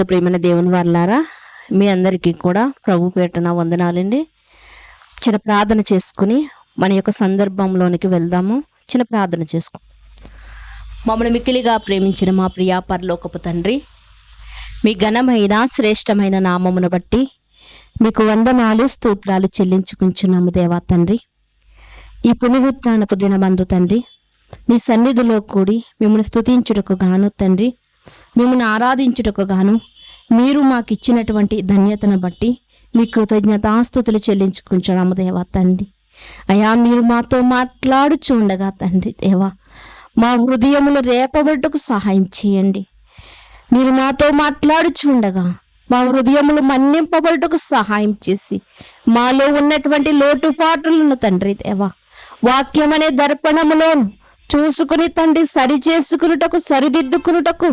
ప్రియమైన దేవుని వారలారా, మీ అందరికీ కూడా ప్రభు పేటన వందనాలండి. చిన్న ప్రార్థన చేసుకుని మన యొక్క సందర్భంలోనికి వెళ్దాము. చిన్న ప్రార్థన చేసుకో. మమ్మల్ని మిక్కిలిగా ప్రేమించిన మా ప్రియా పరలోకపు తండ్రి, మీ ఘనమైన శ్రేష్టమైన నామమును బట్టి మీకు వందనాలు స్తోత్రాలు చెల్లించుకుంటున్నాము దేవా తండ్రి. ఈ పునరుత్థానపు దినమందు తండ్రి, మీ సన్నిధిలో కూడి మిమ్మల్ని స్తుతించుటకు గాను తండ్రి, మిమ్మల్ని ఆరాధించుటకు గాను మీరు మాకు ఇచ్చినటువంటి ధన్యతను బట్టి మీ కృతజ్ఞతాస్తుతులు చెల్లించుకుంటున్నాము దేవా తండ్రి. అయ్యా, మీరు మాతో మాట్లాడుచు ఉండగా తండ్రి దేవా, మా హృదయములు రేపబట్టుకు సహాయం చేయండి. మీరు మాతో మాట్లాడుచు ఉండగా మా హృదయములు మన్నింపబట్టుకు సహాయం చేసి మాలో ఉన్నటువంటి లోటుపాటులను తండ్రి దేవా, వాక్యం అనే దర్పణములోను చూసుకుని తండ్రి సరి చేసుకున్నటకు సరిదిద్దుకున్నటకు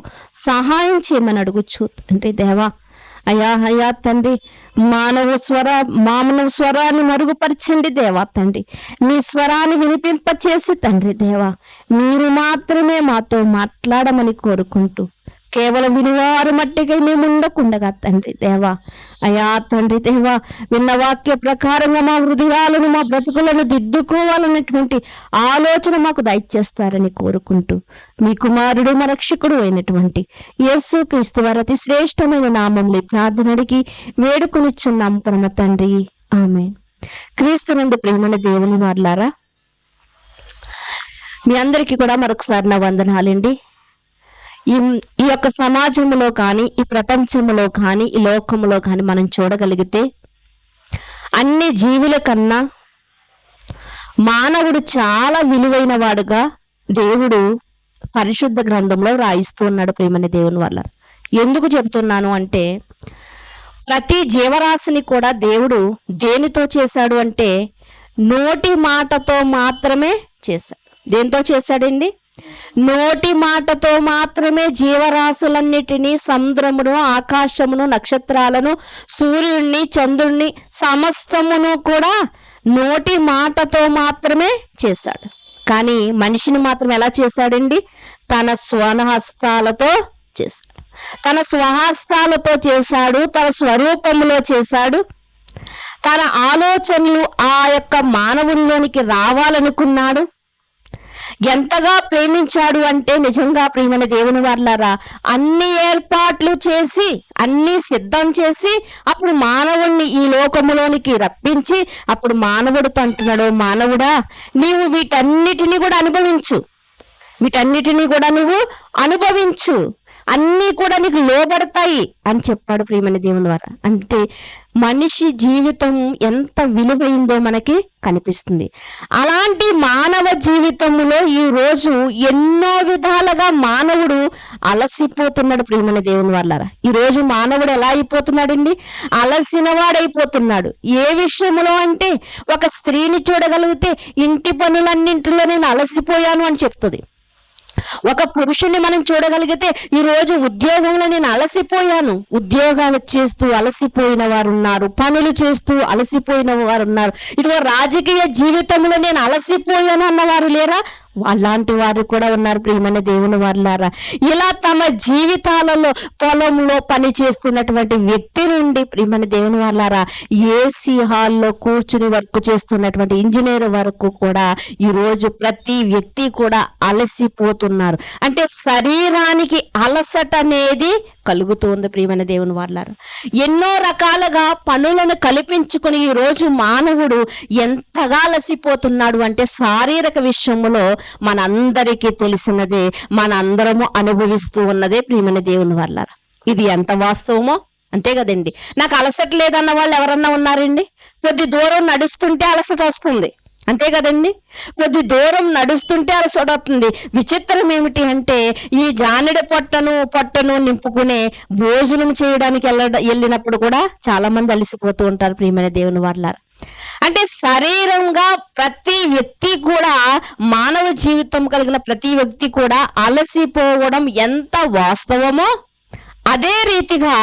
సహాయం చేయమని అడుగుచు తండ్రి దేవా. అయ్యా తండ్రి, మానవ స్వరాన్ని మరుగుపరచండి దేవా తండ్రి. మీ స్వరాన్ని వినిపింపచేసి తండ్రి దేవా, మీరు మాత్రమే మాతో మాట్లాడమని కోరుకుంటూ కేవలం వినివారు మట్టిగా మేము ఉండకుండగా తండ్రి దేవా, అయ్యా తండ్రి దేవా, విన్న వాక్య ప్రకారంగా మా హృదయాలను మా బ్రతుకులను దిద్దుకోవాలన్నటువంటి ఆలోచన మాకు దయచేస్తారని కోరుకుంటూ మీ కుమారుడు మా రక్షకుడు అయినటువంటి యేసు క్రీస్తు వారి అతి శ్రేష్టమైన నామంలో ప్రార్థన అడిగి వేడుకొనిచున్నాం పరమ తండ్రి, ఆమేన్. క్రీస్తునందు ప్రియమైన దేవుని వారలారా, మీ అందరికీ కూడా మరొకసారి నా వందనాలండి. ఈ యొక్క సమాజంలో కానీ, ఈ ప్రపంచంలో కానీ, ఈ లోకంలో కానీ మనం చూడగలిగితే అన్ని జీవుల కన్నా మానవుడు చాలా విలువైన వాడుగా దేవుడు పరిశుద్ధ గ్రంథంలో రాయిస్తూ ఉన్నాడు ప్రియమైన దేవుని వల్ల. ఎందుకు చెబుతున్నాను అంటే, ప్రతి జీవరాశిని కూడా దేవుడు దేనితో చేశాడు అంటే నోటి మాటతో మాత్రమే చేశాడు. దేంతో చేశాడండి? నోటి మాటతో మాత్రమే జీవరాశులన్నిటినీ, సముద్రమును, ఆకాశమును, నక్షత్రాలను, సూర్యుడిని, చంద్రుణ్ణి సమస్తమును కూడా నోటి మాటతో మాత్రమే చేశాడు. కానీ మనిషిని మాత్రం ఎలా చేశాడండి? తన స్వహస్తాలతో చేశాడు. తన స్వహస్తాలతో చేశాడు, తన స్వరూపంలో చేశాడు. తన ఆలోచనలు ఆ యొక్క మానవుల్లోనికి రావాలనుకున్నాడు. ఎంతగా ప్రేమించాడు అంటే నిజంగా ప్రియమైన దేవుని వారలారా, అన్ని ఏర్పాట్లు చేసి అన్ని సిద్ధం చేసి అప్పుడు మానవుణ్ణి ఈ లోకములోనికి రప్పించి అప్పుడు మానవుడితో అంటున్నాడు, మానవుడా నీవు వీటన్నిటినీ కూడా అనుభవించు, వీటన్నిటినీ కూడా నువ్వు అనుభవించు, అన్నీ కూడా నీకు లోబడతాయి అని చెప్పాడు ప్రియమైన దేవుని ద్వారా. అంటే మనిషి జీవితం ఎంత విలువైందో మనకి కనిపిస్తుంది. అలాంటి మానవ జీవితంలో ఈ రోజు ఎన్నో విధాలుగా మానవుడు అలసిపోతున్నాడు ప్రియమైన దేవుని వల్ల. ఈ రోజు మానవుడు ఎలా అయిపోతున్నాడండి? అలసిన వాడైపోతున్నాడు. ఏ విషయంలో అంటే, ఒక స్త్రీని చూడగలిగితే ఇంటి పనులన్నింటిలో నేను అలసిపోయాను అని చెప్తుంది. ఒక పురుషుని మనం చూడగలిగితే ఈ రోజు ఉద్యోగంలో నేను అలసిపోయాను, ఉద్యోగాలు చేస్తూ అలసిపోయిన వారు ఉన్నారు, పనులు చేస్తూ అలసిపోయిన వారు ఉన్నారు. ఇదిగో రాజకీయ జీవితంలో నేను అలసిపోయాను అన్నవారు లేరా? అలాంటి వారు కూడా ఉన్నారు ప్రియమైన దేవుని వారలారా. ఇలా తమ జీవితాలలో పొలంలో పని చేస్తున్నటువంటి వ్యక్తి నుండి ప్రియమైన దేవుని వారలారా, ఏసీ హాల్లో కూర్చుని వర్క్ చేస్తున్నటువంటి ఇంజనీర్ వరకు కూడా ఈరోజు ప్రతి వ్యక్తి కూడా అలసిపోతున్నారు. అంటే శరీరానికి అలసట అనేది కలుగుతుంది ప్రియమైన దేవుని వారలారా. ఎన్నో రకాలుగా పనులను కల్పించుకుని ఈ రోజు మానవుడు ఎంతగా అలసిపోతున్నాడు అంటే శారీరక విషయంలో మనందరికీ తెలిసినదే, మనందరము అనుభవిస్తూ ఉన్నదే ప్రియమైన దేవుని వారలారా. ఇది ఎంత వాస్తవమో అంతే కదండి. నాకు అలసట లేదన్న వాళ్ళు ఎవరన్నా ఉన్నారండి? కొద్ది దూరం నడుస్తుంటే అలసట వస్తుంది, అంతే కదండి. కొద్ది దూరం నడుస్తుంటే అలసట వస్తుంది. విచిత్రం ఏమిటి అంటే, ఈ జానెడ పొట్టను నింపుకునే భోజనం చేయడానికి వెళ్ళినప్పుడు కూడా చాలా మంది అలసిపోతూ ఉంటారు ప్రియమైన దేవుని వారలారా. అంటే శరీరంగా ప్రతి వ్యక్తి కూడా, మానవ జీవితం కలిగిన ప్రతి వ్యక్తి కూడా అలసిపోవడం ఎంత వాస్తవమో అదే రీతిగా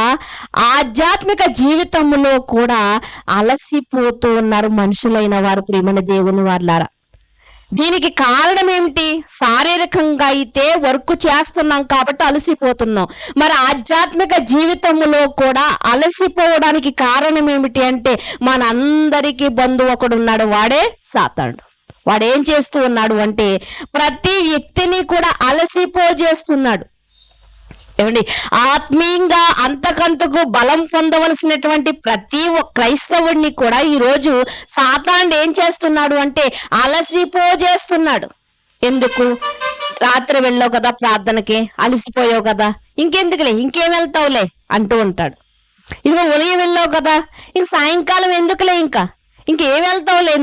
ఆధ్యాత్మిక జీవితంలో కూడా అలసిపోతూ ఉన్నారు మనుషులైన వారు, ప్రియమైన దేవుని వారులారా. దీనికి కారణం ఏమిటి? శారీరకంగా అయితే వర్క్ చేస్తున్నాం కాబట్టి అలసిపోతున్నాం. మరి ఆధ్యాత్మిక జీవితంలో కూడా అలసిపోవడానికి కారణం ఏమిటి అంటే, మనందరికీ బంధువు ఒకడు ఉన్నాడు, వాడే సాతానుడు. వాడేం చేస్తూ ఉన్నాడు అంటే ప్రతి వ్యక్తిని కూడా అలసిపోజేస్తున్నాడు. ఏమండి, ఆత్మీయంగా అంతకంతకు బలం పొందవలసినటువంటి ప్రతి ఒక్క క్రైస్తవుడిని కూడా ఈరోజు సాతానుడు ఏం చేస్తున్నాడు అంటే అలసిపోజేస్తున్నాడు. ఎందుకు? రాత్రి వెళ్ళావు కదా ప్రార్థనకి, అలసిపోయావు కదా, ఇంకెందుకులే, ఇంకేం వెళ్తావులే అంటూ ఉంటాడు. ఇదిగో ఉదయం వెళ్ళావు కదా, ఇంక సాయంకాలం ఎందుకులే, ఇంకేం వెళ్తావులే,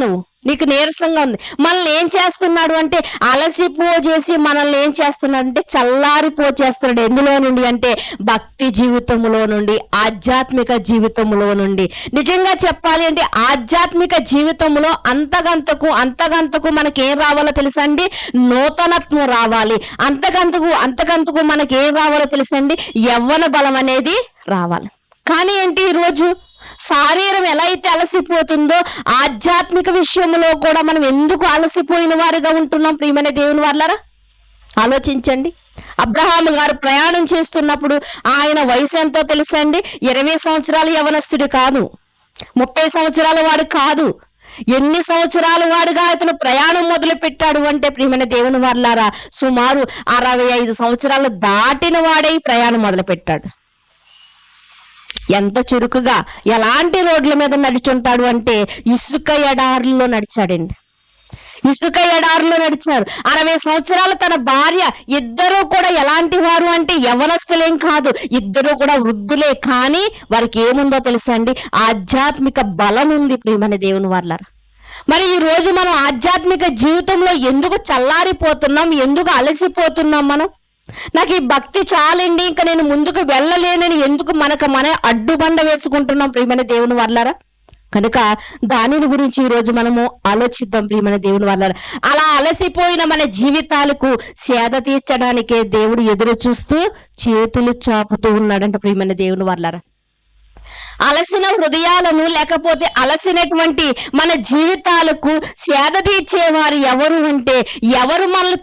నీకు నీరసంగా ఉంది. మనల్ని ఏం చేస్తున్నాడు అంటే అలసిపోజేసి మనల్ని ఏం చేస్తున్నాడు అంటే చల్లారిపోచేస్తున్నాడు. ఎందులో నుండి అంటే భక్తి జీవితంలో నుండి, ఆధ్యాత్మిక జీవితంలో నుండి. నిజంగా చెప్పాలి అంటే ఆధ్యాత్మిక జీవితంలో అంతకంతకు మనకేం రావాలో తెలుసండి? నూతనత్వం రావాలి. అంతకంతకు మనకేం రావాలో తెలుసండి? యవ్వన బలం అనేది రావాలి. కానీ ఏంటి, ఈరోజు శరీరం ఎలా అయితే అలసిపోతుందో ఆధ్యాత్మిక విషయంలో కూడా మనం ఎందుకు అలసిపోయిన వారుగా ఉంటున్నాం? ప్రియమైన దేవుని వారులారా, ఆలోచించండి. అబ్రహాము గారు ప్రయాణం చేస్తున్నప్పుడు ఆయన వయసు ఎంతో తెలుసండి? 20 సంవత్సరాల యవనస్తుడు కాదు, 30 సంవత్సరాల వాడు కాదు. ఎన్ని సంవత్సరాల వాడుగా అతను ప్రయాణం మొదలు పెట్టాడు అంటే, ప్రియమైన దేవుని వారులారా, సుమారు 65 సంవత్సరాలు దాటిన వాడే ప్రయాణం మొదలు పెట్టాడు. ఎంత చురుకుగా, ఎలాంటి రోడ్ల మీద నడుచుంటాడు అంటే ఇసుక ఎడారుల్లో నడిచాడండి. ఇసుక ఎడారులో నడిచారు. 60 సంవత్సరాలు తన భార్య, ఇద్దరూ కూడా ఎలాంటి వారు అంటే యవనస్తులేం కాదు, ఇద్దరు కూడా వృద్ధులే. కానీ వారికి ఏముందో తెలుసండి? ఆధ్యాత్మిక బలం ఉంది, ప్రియమైన దేవుని వారులారా. మరి ఈ రోజు మనం ఆధ్యాత్మిక జీవితంలో ఎందుకు చల్లారిపోతున్నాం, ఎందుకు అలసిపోతున్నాం? నాకు ఈ భక్తి చాలండి, ఇంకా నేను ముందుకు వెళ్ళలేనని ఎందుకు మన అడ్డుబండ వేసుకుంటున్నాం, ప్రియమైన దేవుని వారులారా? కనుక దానిని గురించి ఈరోజు మనము ఆలోచిద్దాం, ప్రియమైన దేవుని వారులారా. అలా అలసిపోయిన మన జీవితాలకు సేద తీర్చడానికే దేవుడు ఎదురు చూస్తూ చేతులు చాపుతూ ఉన్నాడంట, ప్రియమైన దేవుని వారులారా. అలసిన హృదయాలను, లేకపోతే అలసినటువంటి మన జీవితాలకు సేద తీర్చేవారు ఎవరు అంటే, ఎవరు మనల్ని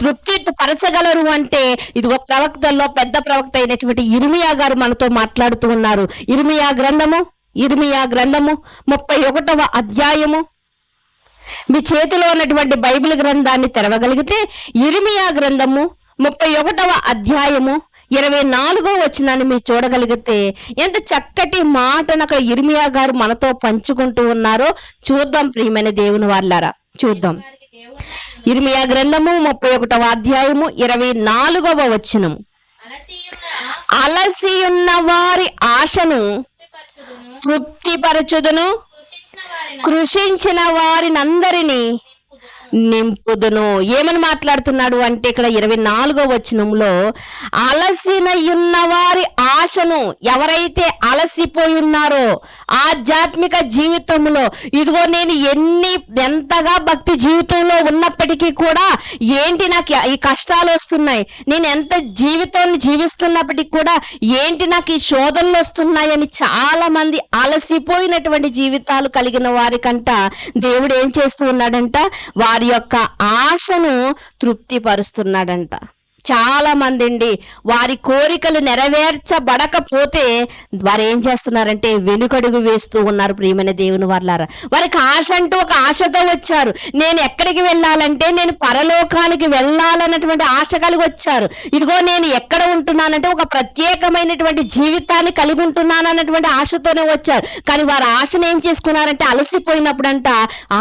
తృప్తి పరచగలరు అంటే, ఇదిగో ప్రవక్తల్లో పెద్ద ప్రవక్త అయినటువంటి ఇర్మియా గారు మనతో మాట్లాడుతూ ఉన్నారు. ఇర్మియా గ్రంథము 31వ అధ్యాయము. మీ చేతిలో ఉన్నటువంటి బైబిల్ గ్రంథాన్ని తెరవగలిగితే ఇర్మియా గ్రంథము 31వ అధ్యాయము 24వ వచనాన్ని మీరు చూడగలిగితే ఎంత చక్కటి మాటను అక్కడ ఇర్మియా గారు మనతో పంచుకుంటూ ఉన్నారో చూద్దాం, ప్రియమైన దేవుని వారులారా. చూద్దాం. ఇర్మియా గ్రంథము 31వ అధ్యాయము 24వ వచనము. అలసి ఉన్న వారి ఆశను తృప్తిపరచుదును, కృషించిన వారినందరినీ నింపుదును. ఏమని మాట్లాడుతున్నాడు అంటే ఇక్కడ 24వ వచనంలో అలసిన వారి ఆశను, ఎవరైతే అలసిపోయి ఉన్నారో ఆధ్యాత్మిక జీవితంలో, ఇదిగో నేను ఎంతగా భక్తి జీవితంలో ఉన్నప్పటికీ కూడా ఏంటి నాకు ఈ కష్టాలు వస్తున్నాయి, నేను ఎంత జీవితాన్ని జీవిస్తున్నప్పటికీ కూడా ఏంటి నాకు ఈ శోధనలు వస్తున్నాయని చాలా మంది అలసిపోయినటువంటి జీవితాలు కలిగిన వారికంట దేవుడు ఏం చేస్తూ ఉన్నాడంట? వారి యొక్క ఆశను తృప్తిపరుస్తున్నాడంట. చాలా మంది అండి వారి కోరికలు నెరవేర్చబడకపోతే వారు ఏం చేస్తున్నారంటే వెనుకడుగు వేస్తూ ఉన్నారు, ప్రియమైన దేవుని వారులారా. వారికి ఆశ అంటూ ఒక ఆశతో వచ్చారు. నేను ఎక్కడికి వెళ్ళాలంటే నేను పరలోకానికి వెళ్ళాలన్నటువంటి ఆశ కలిగి వచ్చారు. ఇదిగో నేను ఎక్కడ ఉంటున్నానంటే ఒక ప్రత్యేకమైనటువంటి జీవితాన్ని కలిగి ఉంటున్నాను అన్నటువంటి ఆశతోనే వచ్చారు. కానీ వారు ఆశను ఏం చేసుకున్నారంటే అలసిపోయినప్పుడంట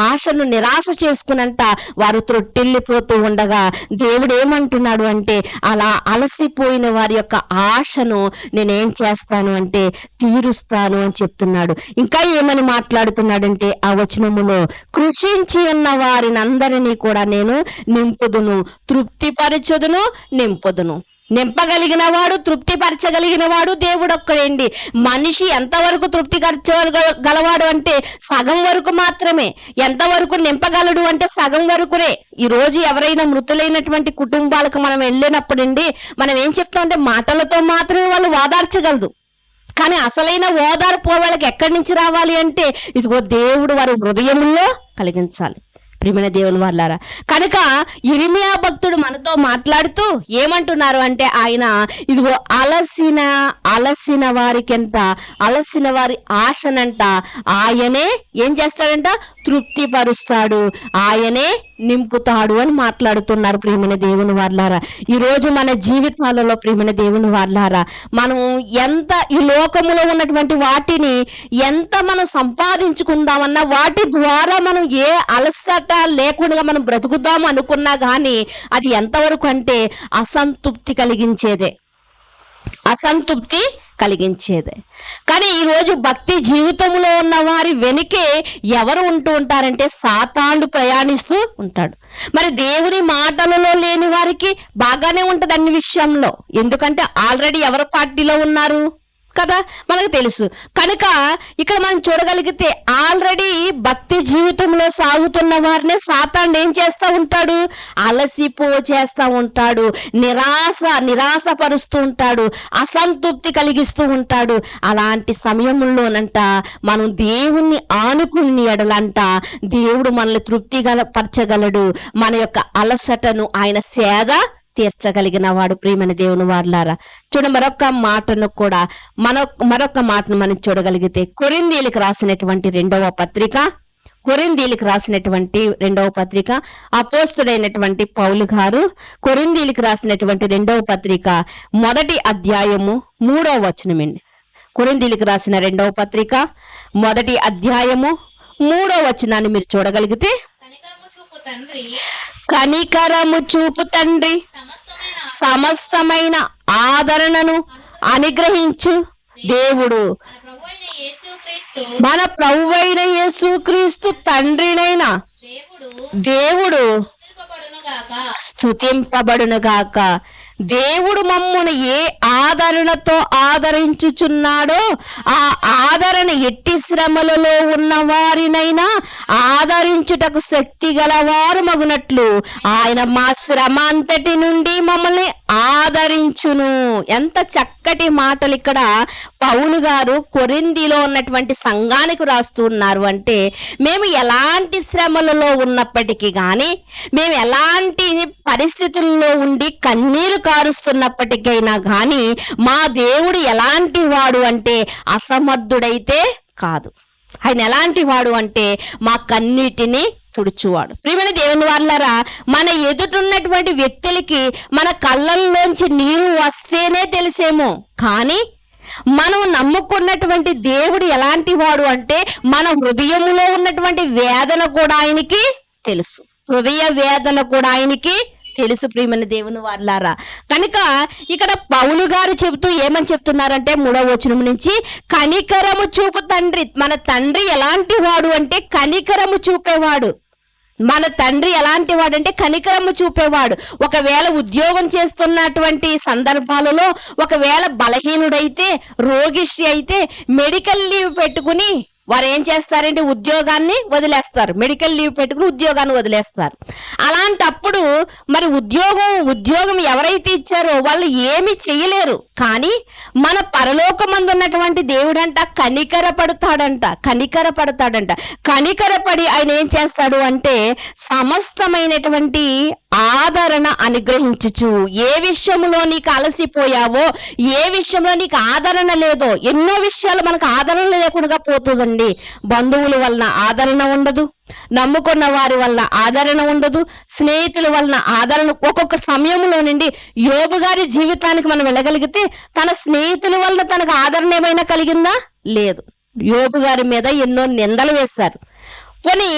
ఆశను నిరాశ చేసుకునంట వారు త్రొట్టిల్లిపోతూ ఉండగా దేవుడు ఏమంటున్నాడు అంటే, అలా అలసిపోయిన వారి యొక్క ఆశను నేనేం చేస్తాను అంటే తీరుస్తాను అని చెప్తున్నాడు. ఇంకా ఏమని మాట్లాడుతున్నాడంటే ఆ వచనములో, కృషించి ఉన్న వారిని అందరినీ కూడా నేను నింపుదును, తృప్తిపరచుదును, నింపుదును. నింపగలిగిన వాడు, తృప్తిపరచగలిగిన వాడు దేవుడు ఒక్కడండి. మనిషి ఎంతవరకు తృప్తిపరచగలవాడు అంటే సగం వరకు మాత్రమే. ఎంతవరకు నింపగలడు అంటే సగం వరకునే. ఈ రోజు ఎవరైనా మృతులైనటువంటి కుటుంబాలకు మనం వెళ్ళినప్పుడండి మనం ఏం చెప్తామంటే మాటలతో మాత్రమే వాళ్ళు ఓదార్చగలదు. కానీ అసలైన ఓదార్పు వాళ్ళకి ఎక్కడి నుంచి రావాలి అంటే ఇదిగో దేవుడు వారి హృదయంలో కలిగించాలి ప్రియమైన దేవుని వాళ్ళారా. కనుక ఇర్మియా భక్తుడు మనతో మాట్లాడుతూ ఏమంటున్నారు అంటే ఆయన ఇదిగో అలసిన వారికెంత, అలసిన వారి ఆశనంట ఆయనే ఏం చేస్తాడంట, తృప్తిపరుస్తాడు, ఆయనే నింపుతాడు అని మాట్లాడుతున్నారు ప్రియమైన దేవుని వాళ్ళారా. ఈరోజు మన జీవితాలలో ప్రియమైన దేవుని వాళ్ళారా మనం ఎంత ఈ లోకములో ఉన్నటువంటి వాటిని ఎంత మనం సంపాదించుకుందామన్నా వాటి ద్వారా మనం ఏ అలసట లేకుండా మనం బ్రతుకుదాం అనుకున్నా కానీ అది ఎంతవరకు అంటే అసంతృప్తి కలిగించేదే. కానీ ఈరోజు భక్తి జీవితంలో ఉన్న వారి వెనుకే ఎవరు ఉంటూ ఉంటారంటే సాతానుడు ప్రయాణిస్తూ ఉంటాడు. మరి దేవుని మాటలలో లేని వారికి బాగానే ఉంటది అన్ని విషయంలో. ఎందుకంటే ఆల్రెడీ ఎవరి పార్టీలో ఉన్నారు కదా మనకు తెలుసు. కనుక ఇక్కడ మనం చూడగలిగితే ఆల్రెడీ భక్తి జీవితంలో సాగుతున్న వారిని సాతానుడు ఏం చేస్తూ ఉంటాడు, చేస్తూ ఉంటాడు, నిరాశపరుస్తూ ఉంటాడు, అసంతృప్తి కలిగిస్తూ ఉంటాడు. అలాంటి సమయంలోనంట మనం దేవుణ్ణి ఆనుకుని ఎడలంట దేవుడు మనల్ని పరచగలడు. మన యొక్క అలసటను ఆయన సేద తీర్చగలిగిన వాడు ప్రియమైన దేవుని వారలారా. మరొక మాటను మనం చూడగలిగితే కొరింథీయులకు రాసినటువంటి రెండవ పత్రిక అపోస్తుడైనటువంటి పౌలు గారు కొరింథీయులకు రాసినటువంటి రెండవ పత్రిక 1వ అధ్యాయము 3వ వచనమండి. కొరింథీయులకు రాసిన రెండవ పత్రిక 1వ అధ్యాయము 3వ వచనాన్ని మీరు చూడగలిగితే, కనికరము చూపు తండ్రి సమస్తమైన ఆదరణను అనుగ్రహించు దేవుడు మన ప్రభువైన యేసుక్రీస్తు తండ్రినైన దేవుడు స్తుతింపబడునుగాక. దేవుడు మమ్మును ఏ ఆదరణతో ఆదరించుచున్నాడో ఆ ఆదరణ ఎట్టి శ్రమలలో ఉన్న వారినైనా ఆదరించుటకు శక్తి గలవారు మగునట్లు ఆయన మా శ్రమ అంతటి నుండి మమ్మల్ని ఆదరించును. ఎంత చక్కటి మాటలు ఇక్కడ పౌలు గారు కొరింథీలో ఉన్నటువంటి సంఘానికి రాస్తున్నారు అంటే మేము ఎలాంటి శ్రమలలో ఉన్నప్పటికీ కానీ, మేము ఎలాంటి పరిస్థితుల్లో ఉండి కన్నీరు కారుస్తున్నప్పటికైనా కానీ మా దేవుడు ఎలాంటి వాడు అంటే అసమర్థుడైతే కాదు. ఆయన ఎలాంటి వాడు అంటే మా కన్నీటిని తుడుచువాడు. ప్రియమైన దేవుని వాళ్ళారా, మన ఎదుటున్నటువంటి వ్యక్తులకి మన కళ్ళల్లోంచి నీరు వస్తేనే తెలిసేమో, కానీ మనం నమ్ముకున్నటువంటి దేవుడు ఎలాంటి వాడు అంటే మన హృదయంలో ఉన్నటువంటి వేదన కూడా ఆయనకి తెలుసు. హృదయ వేదన కూడా ఆయనకి తెలుసు ప్రియమైన దేవుని వాళ్ళారా. కనుక ఇక్కడ పౌలు గారు ఏమని చెప్తున్నారంటే 3వ వచనం నుంచి, కనికరము చూపు తండ్రి. మన తండ్రి ఎలాంటి వాడు అంటే కనికరము చూపేవాడు. మన తండ్రి ఎలాంటి వాడంటే కనికరము చూపేవాడు. ఒకవేళ ఉద్యోగం చేస్తున్నటువంటి సందర్భాలలో ఒకవేళ బలహీనుడైతే, రోగిష్టి అయితే మెడికల్ లీవ్ పెట్టుకుని వారు ఏం చేస్తారంటే ఉద్యోగాన్ని వదిలేస్తారు. మెడికల్ లీవ్ పెట్టుకుని ఉద్యోగాన్ని వదిలేస్తారు. అలాంటప్పుడు మరి ఉద్యోగం ఎవరైతే ఇచ్చారో వాళ్ళు ఏమి చేయలేరు. కానీ మన పరలోకమందు ఉన్నటువంటి దేవుడంట కనికరపడతాడంట. కనికరపడి ఆయన ఏం చేస్తాడు అంటే సమస్తమైనటువంటి ఆదరణ అనుగ్రహించుచు. ఏ విషయంలో నీకు అలసిపోయావో, ఏ విషయంలో నీకు ఆదరణ లేదో, ఎన్నో విషయాలు మనకు ఆదరణ లేకుండా పోతుందండి. బంధువుల వలన ఆదరణ ఉండదు, నమ్ముకున్న వారి వలన ఆదరణ ఉండదు, స్నేహితుల వలన ఆదరణ. ఒక్కొక్క సమయంలో నుండి యోబు గారి జీవితానికి మనం వెళ్ళగలిగితే తన స్నేహితుల వలన తనకు ఆదరణ ఏమైనా కలిగిందా? లేదు. యోబు గారి మీద ఎన్నో నిందలు వేశారు. పోనీ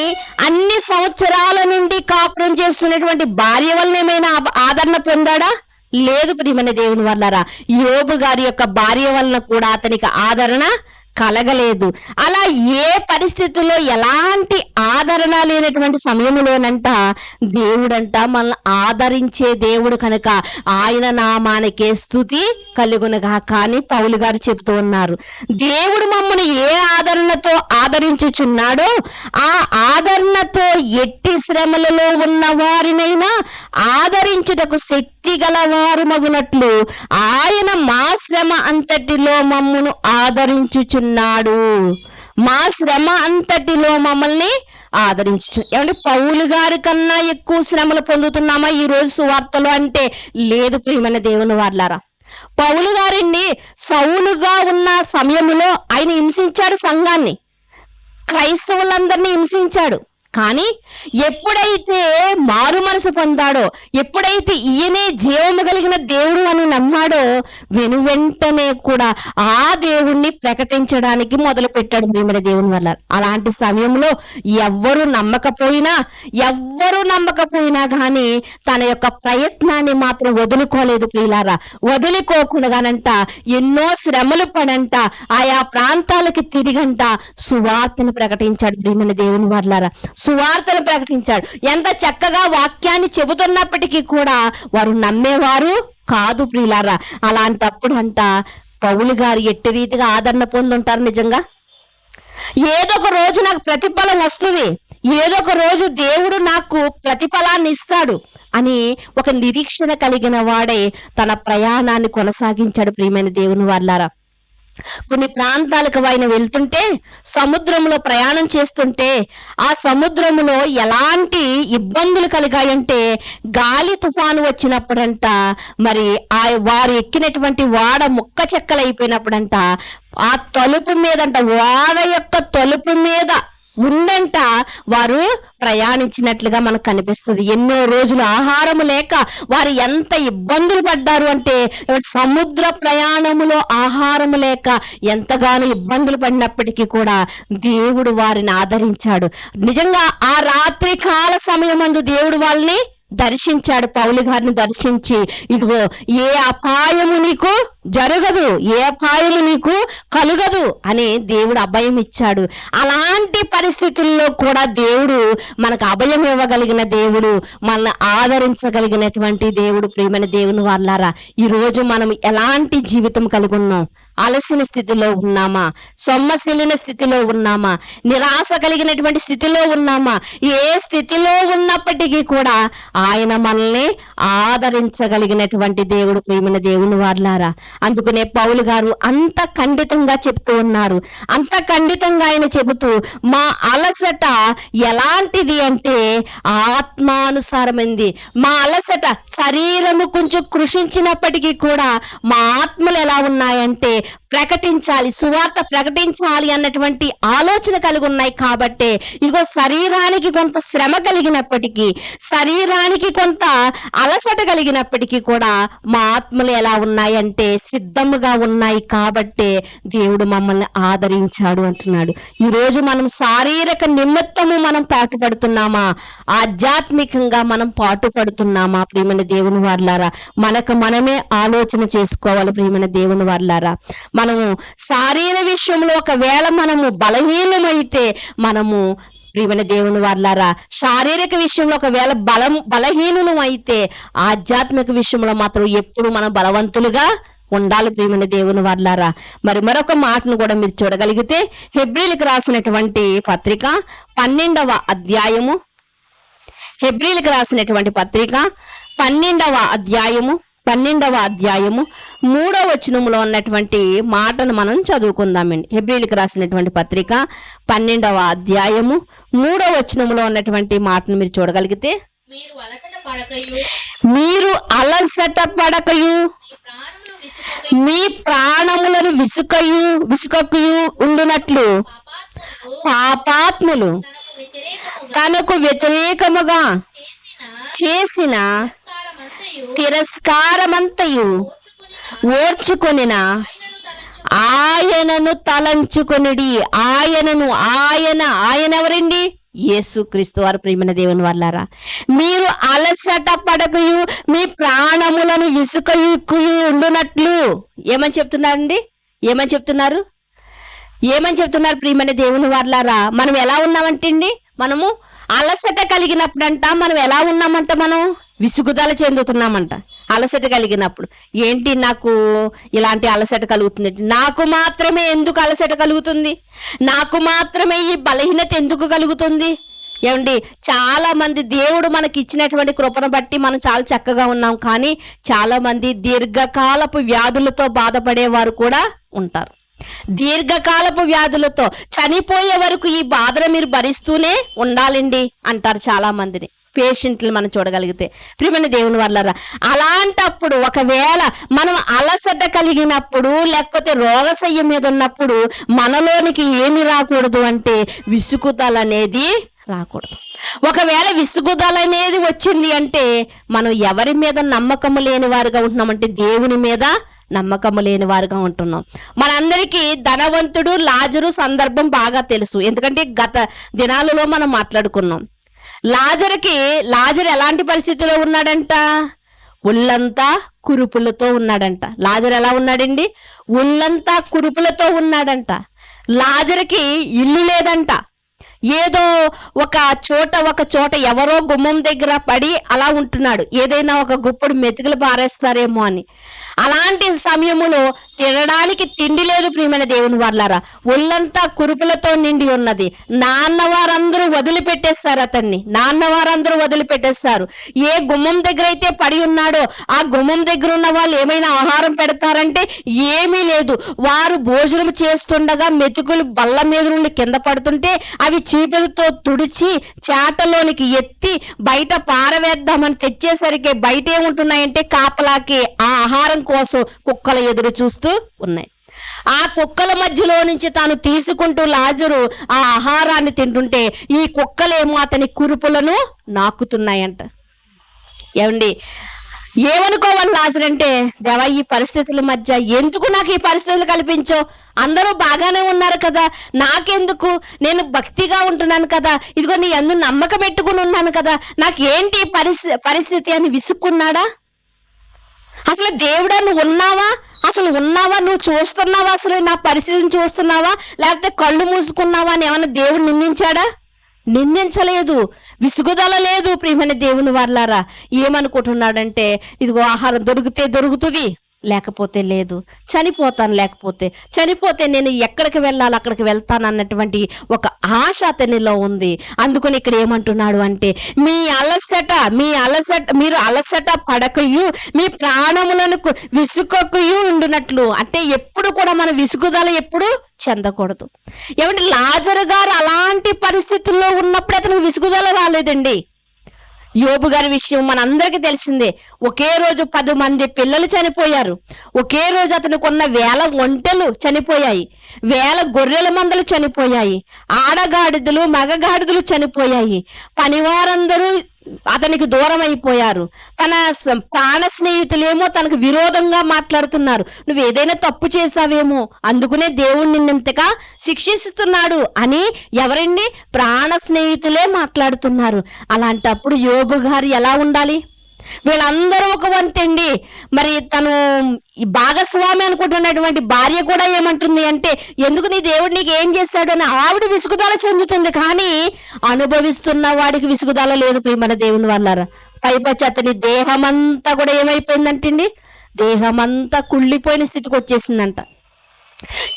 అన్ని సంవత్సరాల నుండి కాపురం చేస్తున్నటువంటి భార్య వలన ఏమైనా ఆదరణ పొందాడా? లేదు ప్రియమైన దేవుని వల్లరా. యోబు గారి యొక్క భార్య వలన కూడా అతనికి ఆదరణ కలగలేదు. అలా ఏ పరిస్థితుల్లో ఎలాంటి ఆదరణ లేనటువంటి సమయంలోనంట దేవుడంట మనల్ని ఆదరించే దేవుడు కనుక ఆయన నామానికే స్తుతి కలుగునుగా. కానీ పౌలు గారు చెబుతూ ఉన్నారు, దేవుడు మమ్మల్ని ఏ ఆదరణతో ఆదరించుచున్నాడో ఆ ఆదరణతో ఎట్టి శ్రమలలో ఉన్న వారినైనా ఆదరించుటకు శక్తి గలవారు మగునట్లు ఆయన మా శ్రమ అంతటిలో మమ్మను ఆదరించుచున్నాడు. మా శ్రమ అంతటిలో మమ్మల్ని ఆదరించు. ఏమంటే పౌలు గారి కన్నా ఎక్కువ శ్రమలు పొందుతున్నామా ఈ రోజు సువార్తలో అంటే లేదు ప్రియమైన దేవుని వారలారా. పౌలు గారండి సౌలుగా ఉన్న సమయంలో ఆయన హింసించాడు సంఘాన్ని, క్రైస్తవులందరినీ హింసించాడు. కానీ ఎప్పుడైతే మారు మనసు పొందాడో, ఎప్పుడైతే ఈయనే జీవము కలిగిన దేవుడు అని నమ్మాడో వెనువెంటనే కూడా ఆ దేవుణ్ణి ప్రకటించడానికి మొదలు పెట్టాడు ప్రియమైన దేవుని వల్ల. అలాంటి సమయంలో ఎవ్వరు నమ్మకపోయినా కానీ తన యొక్క ప్రయత్నాన్ని మాత్రం వదులుకోలేదు ప్రియులారా. వదులుకోకుండానంట ఎన్నో శ్రమలు పడంట ఆయా ప్రాంతాలకి తిరిగంట సువార్తను ప్రకటించాడు ప్రియమైన దేవుని వల్లారా. సువార్తను ప్రకటించాడు. ఎంత చక్కగా వాక్యాన్ని చెబుతున్నప్పటికీ కూడా వారు నమ్మేవారు కాదు ప్రియులారా. అలాంటప్పుడు అంట పౌలు గారు ఎట్టి రీతిగా ఆదరణ పొందుంటారు. నిజంగా ఏదో ఒక రోజు నాకు ప్రతిఫలం వస్తుంది, ఏదో ఒక రోజు దేవుడు నాకు ప్రతిఫలాన్ని ఇస్తాడు అని ఒక నిరీక్షణ కలిగిన వాడే తన ప్రయాణాన్ని కొనసాగించాడు ప్రియమైన దేవుని వారలారా. కొన్ని ప్రాంతాలకు ఆయన వెళ్తుంటే సముద్రంలో ప్రయాణం చేస్తుంటే ఆ సముద్రములో ఎలాంటి ఇబ్బందులు కలిగాయంటే గాలి తుఫాను వచ్చినప్పుడంట మరి వారు ఎక్కినటువంటి వాడ ముక్క చెక్కలైపోయినప్పుడంట ఆ తలుపు మీదంట వాడ యొక్క తలుపు మీద ఉండంట వారు ప్రయాణించినట్లుగా మనకు కనిపిస్తుంది. ఎన్నో రోజులు ఆహారము లేక వారు ఎంత ఇబ్బందులు పడ్డారు అంటే సముద్ర ప్రయాణములో ఆహారము లేక ఎంతగానో ఇబ్బందులు పడినప్పటికీ కూడా దేవుడు వారిని ఆదరించాడు. నిజంగా ఆ రాత్రి కాల సమయమందు దేవుడు వాళ్ళని దర్శించాడు. పౌలు గారిని దర్శించి ఇదిగో ఏ అపాయము నీకు జరగదు, ఏ అపాయము నీకు కలుగదు అని దేవుడు అభయం ఇచ్చాడు. అలాంటి పరిస్థితుల్లో కూడా దేవుడు మనకు అభయం ఇవ్వగలిగిన దేవుడు, మనల్ని ఆదరించగలిగినటువంటి దేవుడు ప్రియమైన దేవుని వాళ్ళారా. ఈరోజు మనం ఎలాంటి జీవితం కలిగి ఉన్నాం? అలసిన స్థితిలో ఉన్నామా? సొమ్మసిల్లిన స్థితిలో ఉన్నామా? నిరాశ కలిగినటువంటి స్థితిలో ఉన్నామా? ఏ స్థితిలో ఉన్నప్పటికీ కూడా ఆయన మనల్ని ఆదరించగలిగినటువంటి దేవుడు ప్రియమైన దేవుని వాళ్ళారా. అందుకనే పౌలు గారు అంత ఖండితంగా చెప్తూ ఉన్నారు. అంత ఖండితంగా ఆయన చెబుతూ మా అలసట ఎలాంటిది అంటే ఆత్మానుసారమైంది. మా అలసట శరీరము కొంచెం కృషించినప్పటికీ కూడా మా ఆత్మలు ఎలా ఉన్నాయంటే ప్రకటించాలి, సువార్త ప్రకటించాలి అన్నటువంటి ఆలోచన కలిగి ఉన్నాయి. కాబట్టి ఇగో శరీరానికి కొంత శ్రమ కలిగినప్పటికీ, శరీరానికి కొంత అలసట కలిగినప్పటికీ కూడా మా ఆత్మలు ఎలా ఉన్నాయంటే సిద్ధముగా ఉన్నాయి. కాబట్టే దేవుడు మమ్మల్ని ఆదరించాడు అంటున్నాడు. ఈరోజు మనం శారీరక నిమిత్తము మనం పాటుపడుతున్నామా? ఆధ్యాత్మికంగా మనం పాటుపడుతున్నామా? ప్రియమైన దేవుని వారలారా, మనకు మనమే ఆలోచన చేసుకోవాలి. ప్రియమైన దేవుని వారలారా, మనము శారీర విషయంలో ఒకవేళ మనము బలహీనమైతే, మనము ప్రియమైన దేవుని వారలారా శారీరక విషయంలో ఒకవేళ బలహీనులు అయితే ఆధ్యాత్మిక విషయంలో మాత్రం ఎప్పుడు మనం బలవంతులుగా ఉండాలి ప్రియమైన దేవుని వారలారా. మరి మరొక మాటను కూడా మీరు చూడగలిగితే హెబ్రీలకు రాసినటువంటి పత్రిక 12వ అధ్యాయము, హెబ్రీలకు రాసినటువంటి పత్రిక 12వ అధ్యాయము 3వ వచనములో ఉన్నటువంటి మాటను మనం చదువుకుందామండి. హెబ్రీలకు రాసినటువంటి పత్రిక 12వ అధ్యాయము 3వ వచనములో ఉన్నటువంటి మాటను మీరు చూడగలిగితే, మీరు అలసట పడకయు మీ ప్రాణములను విసుకయు ఉండునట్లు పాపాత్ములు తనకు వ్యతిరేకముగా చేసిన తిరస్కారమంతయు ఓర్చుకొనిన ఆయనను తలంచుకొనిడి. ఆయన ఎవరండి? యేసుక్రీస్తు వారు. ప్రియమైన దేవుని వారలారా, మీరు అలసట పడకయు మీ ప్రాణములను విసుకయు ఉండునట్లు ఏమని చెప్తున్నారండి? ఏమని చెప్తున్నారు? ఏమని చెప్తున్నారు ప్రియమైన దేవుని వాళ్ళారా? మనం ఎలా ఉన్నామంటండి? మనము అలసట కలిగినప్పుడంట మనం ఎలా ఉన్నామంట? మనం విసుగుదల చెందుతున్నామంట. అలసట కలిగినప్పుడు ఏంటి నాకు ఇలాంటి అలసట కలుగుతుంది, నాకు మాత్రమే ఎందుకు అలసట కలుగుతుంది, నాకు మాత్రమే ఈ బలహీనత ఎందుకు కలుగుతుంది? ఏమండి, చాలా మంది దేవుడు మనకి ఇచ్చినటువంటి కృపను బట్టి మనం చాలా చక్కగా ఉన్నాం, కానీ చాలా మంది దీర్ఘకాలపు వ్యాధులతో బాధపడేవారు కూడా ఉంటారు. దీర్ఘకాలపు వ్యాధులతో చనిపోయే వరకు ఈ బాధలు మీరు భరిస్తూనే ఉండాలండి అంటారు చాలా మందిని, పేషెంట్లు మనం చూడగలిగితే. ప్రియమైన దేవుని వాళ్ళరా, అలాంటప్పుడు ఒకవేళ మనం అలసట కలిగినప్పుడు లేకపోతే రోగశయ్య మీద ఉన్నప్పుడు మనలోనికి ఏమి రాకూడదు అంటే విసుగుదల అనేది రాకూడదు. ఒకవేళ విసుగుదల అనేది వచ్చింది అంటే మనం ఎవరి మీద నమ్మకము లేని వారుగా ఉంటున్నామంటే దేవుని మీద నమ్మకము లేని వారుగా ఉంటున్నాం. మనందరికీ ధనవంతుడు లాజరు సందర్భం బాగా తెలుసు, ఎందుకంటే గత దినాలలో మనం మాట్లాడుకున్నాం. లాజరు ఎలాంటి పరిస్థితిలో ఉన్నాడంట? ఒళ్ళంతా కురుపులతో ఉన్నాడంట. లాజరు ఎలా ఉన్నాడండి? ఒళ్ళంతా కురుపులతో ఉన్నాడంట. లాజరుకి ఇల్లు లేదంట. ఏదో ఒక చోట ఎవరో గుమ్మం దగ్గర పడి అలా ఉంటున్నాడు, ఏదైనా ఒక గుప్పుడు మెతుకులు పారేస్తారేమో అని. అలాంటి సమయములో తినడానికి తిండి లేదు ప్రియమైన దేవుని వాళ్ళారా. ఒళ్ళంతా కురుపులతో నిండి ఉన్నది. నాన్నవారందరూ వదిలిపెట్టేస్తారు అతన్ని, నాన్నవారందరూ వదిలిపెట్టేస్తారు. ఏ గుమ్మం దగ్గర అయితే పడి ఉన్నాడో ఆ గుమ్మం దగ్గర ఉన్న వాళ్ళు ఏమైనా ఆహారం పెడతారంటే ఏమీ లేదు. వారు భోజనం చేస్తుండగా మెతుకులు బల్ల మీద నుండి కింద పడుతుంటే అవి చీపులతో తుడిచి చాటలోనికి ఎత్తి బయట పారవేద్దామని తెచ్చేసరికి బయట ఏముంటున్నాయంటే కాపలాకి ఆ ఆహారం కోసం కుక్కలు ఎదురు చూస్తూ ఉన్నాయి. ఆ కుక్కల మధ్యలో నుంచి తాను తీసుకుంటూ లాజరు ఆ ఆహారాన్ని తింటుంటే ఈ కుక్కలేమో అతని కురుపులను నాకుతున్నాయంట. ఏమండి, ఏమనుకోవాలి లాజరు అంటే, దేవా ఈ పరిస్థితుల మధ్య ఎందుకు నాకు ఈ పరిస్థితులు కల్పించో, అందరూ బాగానే ఉన్నారు కదా, నాకెందుకు, నేను భక్తిగా ఉంటున్నాను కదా, ఇదిగో నీ యందు నమ్మకం పెట్టుకుని ఉన్నాను కదా, నాకేంటి పరిస్థితి అని విసుక్కున్నాడా? అసలు దేవుడా నువ్వు ఉన్నావా, నువ్వు చూస్తున్నావా, అసలు నా పరిస్థితిని చూస్తున్నావా, లేకపోతే కళ్ళు మూసుకున్నావా అని ఏమన్నా దేవుడు నిందించాడా? నిందించలేదు. విసుగుదల లేదు ప్రియమైన దేవుని వాళ్ళారా. ఏమనుకుంటున్నాడంటే ఇదిగో ఆహారం దొరికితే దొరుకుతుంది, లేకపోతే లేదు, చనిపోతే నేను ఎక్కడికి వెళ్ళాలి అక్కడికి వెళ్తాను అన్నటువంటి ఒక ఆశ అతనిలో ఉంది. అందుకని ఇక్కడ ఏమంటున్నాడు అంటే మీరు అలసట పడకయు మీ ప్రాణములను విసుకయు ఉండునట్లు. అంటే ఎప్పుడు కూడా మన విసుగుదల ఎప్పుడు చెందకూడదు. ఏమంటే లాజరు గారు అలాంటి పరిస్థితుల్లో ఉన్నప్పుడు అతనికి విసుగుదల రాలేదండి. యోబు గారి విషయం మనందరికీ తెలిసిందే. ఒకే రోజు 10 మంది పిల్లలు చనిపోయారు. ఒకే రోజు అతనికి ఉన్న 1000 ఒంటెలు చనిపోయాయి, 1000 గొర్రెల మందలు చనిపోయాయి, ఆడగాడిదలు మగగాడిదలు చనిపోయాయి. పనివారందరూ అతనికి దూరం అయిపోయారు. తన ప్రాణ స్నేహితులేమో తనకు విరోధంగా మాట్లాడుతున్నారు. నువ్వు ఏదైనా తప్పు చేశావేమో అందుకునే దేవుడు నిన్నింతగా శిక్షిస్తున్నాడు అని ఎవరండి? ప్రాణ స్నేహితులే మాట్లాడుతున్నారు. అలాంటప్పుడు యోబు గారు ఎలా ఉండాలి? వీళ్ళందరూ ఒక వంతండి. మరి తను భాగస్వామి అనుకుంటున్నటువంటి భార్య కూడా ఏమంటుంది అంటే, ఎందుకు నీ దేవుడు నీకు ఏం చేశాడు అని ఆవిడ విసుగుదల చెందుతుంది, కానీ అనుభవిస్తున్న వాడికి విసుగుదల లేదు ప్రియమైన దేవుని వాళ్ళారా. పైపచ్చి అతని దేహమంతా కూడా ఏమైపోయిందంటండి, దేహమంతా కుళ్ళిపోయిన స్థితికి వచ్చేసిందంట.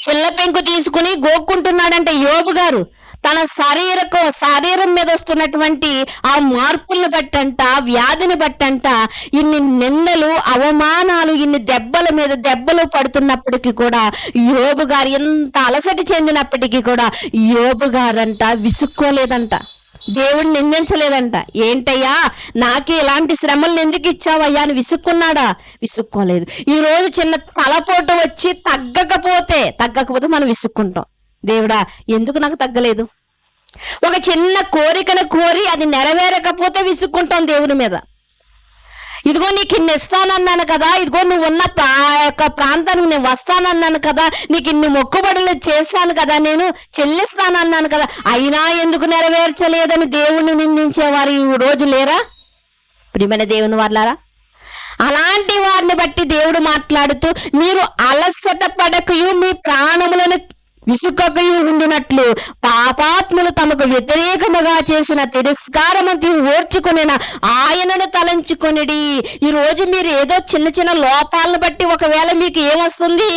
చిల్ల పెంకు తీసుకుని గోక్కుంటున్నాడంట యోబు గారు. తన శరీరం మీద వస్తున్నటువంటి ఆ మార్పులను బట్టంట, వ్యాధిని బట్టంట, ఇన్ని నిందలు అవమానాలు, ఇన్ని దెబ్బల మీద దెబ్బలు పడుతున్నప్పటికీ కూడా యోబు గారు ఎంత అలసట చెందినప్పటికీ కూడా యోబు గారంట విసుక్కోలేదంట, దేవుడిని నిందించలేదంట. ఏంటయ్యా నాకే ఇలాంటి శ్రమలను ఎందుకు ఇచ్చావయ్యా అని విసుక్కున్నాడా? విసుక్కోలేదు. ఈ రోజు చిన్న తలపోటు వచ్చి తగ్గకపోతే మనం విసుక్కుంటాం. దేవుడా ఎందుకు నాకు తగ్గలేదు? ఒక చిన్న కోరికను కోరి అది నెరవేరకపోతే విసుక్కుంటాం దేవుని మీద. ఇదిగో నీకు ఇన్ని ఇస్తానన్నాను కదా, ఇదిగో నువ్వు ఉన్న ప్రాంతానికి నేను వస్తానన్నాను కదా, నీకు ఇన్ని మొక్కుబడులు చేశాను కదా, నేను చెల్లిస్తానన్నాను కదా, అయినా ఎందుకు నెరవేర్చలేదని దేవుణ్ణి నిందించేవారు ఈ రోజు లేరా ప్రియమైన దేవుని వాళ్ళారా? అలాంటి వారిని బట్టి దేవుడు మాట్లాడుతూ మీరు అలసట పడకయు మీ ప్రాణములను విసుకకయు ఉండునట్లు పాపాత్ములు తమకు వ్యతిరేకముగా చేసిన తిరస్కారమంతి ఓర్చుకొనిన ఆయనను తలంచుకొనిడి. ఈ రోజు మీరు ఏదో చిన్న చిన్న లోపాలను బట్టి ఒకవేళ మీకు ఏమొస్తుంది,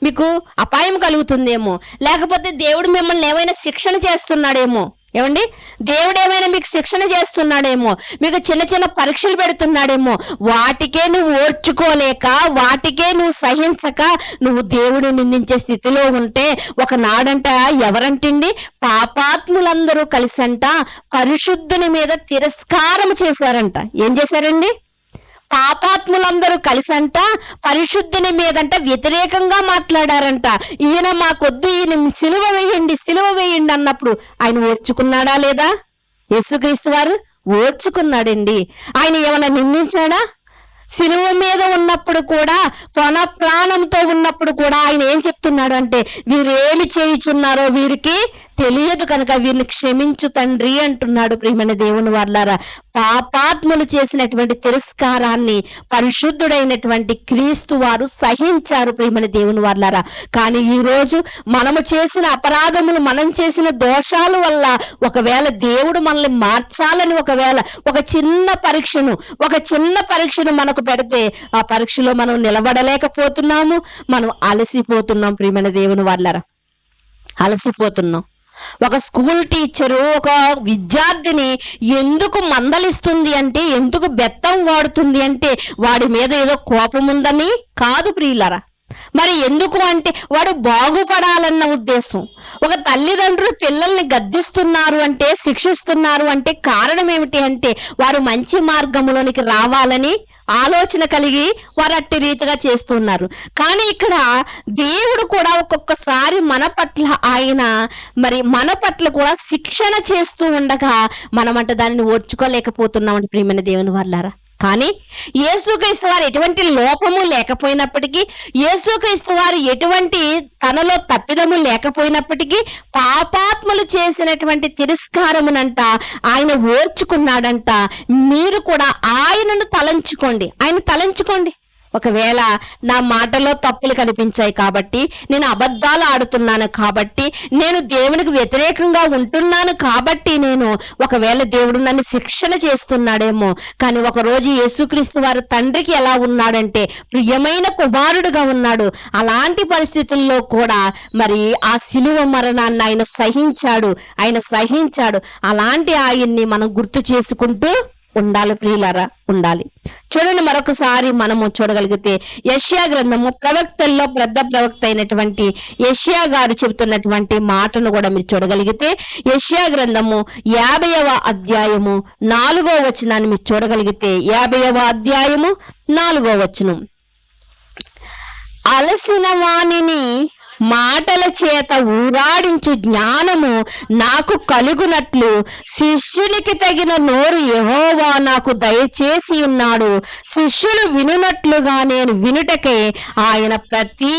మీకు అపాయం కలుగుతుందేమో, లేకపోతే దేవుడు మిమ్మల్ని ఏమైనా శిక్షణ చేస్తున్నాడేమో. ఏమండి, దేవుడు ఏమైనా మీకు శిక్షణ చేస్తున్నాడేమో, మీకు చిన్న చిన్న పరీక్షలు పెడుతున్నాడేమో. వాటికే నువ్వు ఓర్చుకోలేక, వాటికే నువ్వు సహించక నువ్వు దేవుడు నిందించే స్థితిలో ఉంటే ఒకనాడంట ఎవరంటండి, పాపాత్ములందరూ కలిసంట పరిశుద్ధుని మీద తిరస్కారం చేశారంట. ఏం చేశారండి? పాపాత్ములందరూ కలిసంట పరిశుద్ధుని మీదంట వ్యతిరేకంగా మాట్లాడారంట. ఈయన మాకొద్దు, ఈయన సిలువ వేయండి అన్నప్పుడు ఆయన ఓర్చుకున్నాడా లేదా? యేసుక్రీస్తు వారు ఓర్చుకున్నాడండి. ఆయన ఏమైనా నిందించాడా? సిలువ మీద ఉన్నప్పుడు కూడా, కొన ప్రాణంతో ఉన్నప్పుడు కూడా ఆయన ఏం చెప్తున్నాడు అంటే, వీరేమి చేయుచున్నారో వీరికి తెలియదు కనుక వీరిని క్షమించు తండ్రి అంటున్నాడు. ప్రియమైన దేవుని వాళ్ళారా, పాపాత్ములు చేసినటువంటి తిరస్కారాన్ని పరిశుద్ధుడైనటువంటి క్రీస్తు వారు సహించారు. ప్రియమైన దేవుని వాళ్ళారా, కానీ ఈ రోజు మనము చేసిన అపరాధములు, మనం చేసిన దోషాల వల్ల ఒకవేళ దేవుడు మనల్ని మార్చాలని ఒకవేళ ఒక చిన్న పరీక్షను మనకు పెడితే ఆ పరీక్షలో మనం నిలబడలేకపోతున్నాము, మనం అలసిపోతున్నాం. ప్రియమైన దేవుని వాళ్ళారా, అలసిపోతున్నాం. ఒక స్కూల్ టీచరు ఒక విద్యార్థిని ఎందుకు మందలిస్తుంది అంటే, ఎందుకు బెత్తం వాడుతుంది అంటే వాడి మీద ఏదో కోపం ఉందని కాదు ప్రియులారా. మరి ఎందుకు అంటే వాడు బాగుపడాలన్న ఉద్దేశం. ఒక తల్లిదండ్రులు పిల్లల్ని గద్దిస్తున్నారు అంటే, శిక్షిస్తున్నారు అంటే కారణం ఏమిటి అంటే, వారు మంచి మార్గంలోనికి రావాలని ఆలోచన కలిగి వారు అట్టి రీతిగా చేస్తున్నారు. కానీ ఇక్కడ దేవుడు కూడా ఒక్కొక్కసారి మన పట్ల కూడా శిక్షణ చేస్తూ ఉండగా మనమంట దానిని ఓర్చుకోలేకపోతున్నామంటే ప్రియమైన దేవుని వాళ్ళారా. కానీ యేసుక్రీస్తు వారు ఎటువంటి లోపము లేకపోయినప్పటికీ, యేసుక్రీస్తు వారు ఎటువంటి తనలో తప్పిదము లేకపోయినప్పటికీ పాపాత్ములు చేసినటువంటి తిరస్కారమునంట ఆయన ఓర్చుకున్నాడంట. మీరు కూడా ఆయనను తలంచుకోండి, ఆయన తలంచుకోండి. ఒకవేళ నా మాటలో తప్పులు కనిపించాయి కాబట్టి, నేను అబద్ధాలు ఆడుతున్నాను కాబట్టి, నేను దేవునికి వ్యతిరేకంగా ఉంటున్నాను కాబట్టి, నేను ఒకవేళ దేవుడు నన్ను శిక్షణ చేస్తున్నాడేమో. కానీ ఒకరోజు యేసుక్రీస్తు వారు తండ్రికి ఎలా ఉన్నాడంటే ప్రియమైన కుమారుడుగా ఉన్నాడు. అలాంటి పరిస్థితుల్లో కూడా మరి ఆ సిలువ మరణాన్ని ఆయన సహించాడు. అలాంటి ఆయన్ని మనం గుర్తు చేసుకుంటూ ఉండాలి ప్రియులారా, ఉండాలి. చూడండి, మరొకసారి మనము చూడగలిగితే యెషయా గ్రంథము ప్రవక్తల్లో పెద్ద ప్రవక్త అయినటువంటి యెషయా గారు చెబుతున్నటువంటి మాటను కూడా మీరు చూడగలిగితే, యెషయా గ్రంథము 50వ అధ్యాయము 4వ వచనాన్ని మీరు చూడగలిగితే, 50వ అధ్యాయము 4వ వచనం, అలసిన వాణిని మాటల చేత ఊరాడించు జ్ఞానము నాకు కలుగునట్లు శిష్యునికి తగిన నోరు యెహోవా నాకు దయచేసి ఉన్నాడు. శిష్యులు వినునట్లుగా నేను వినుటకే ఆయన ప్రతి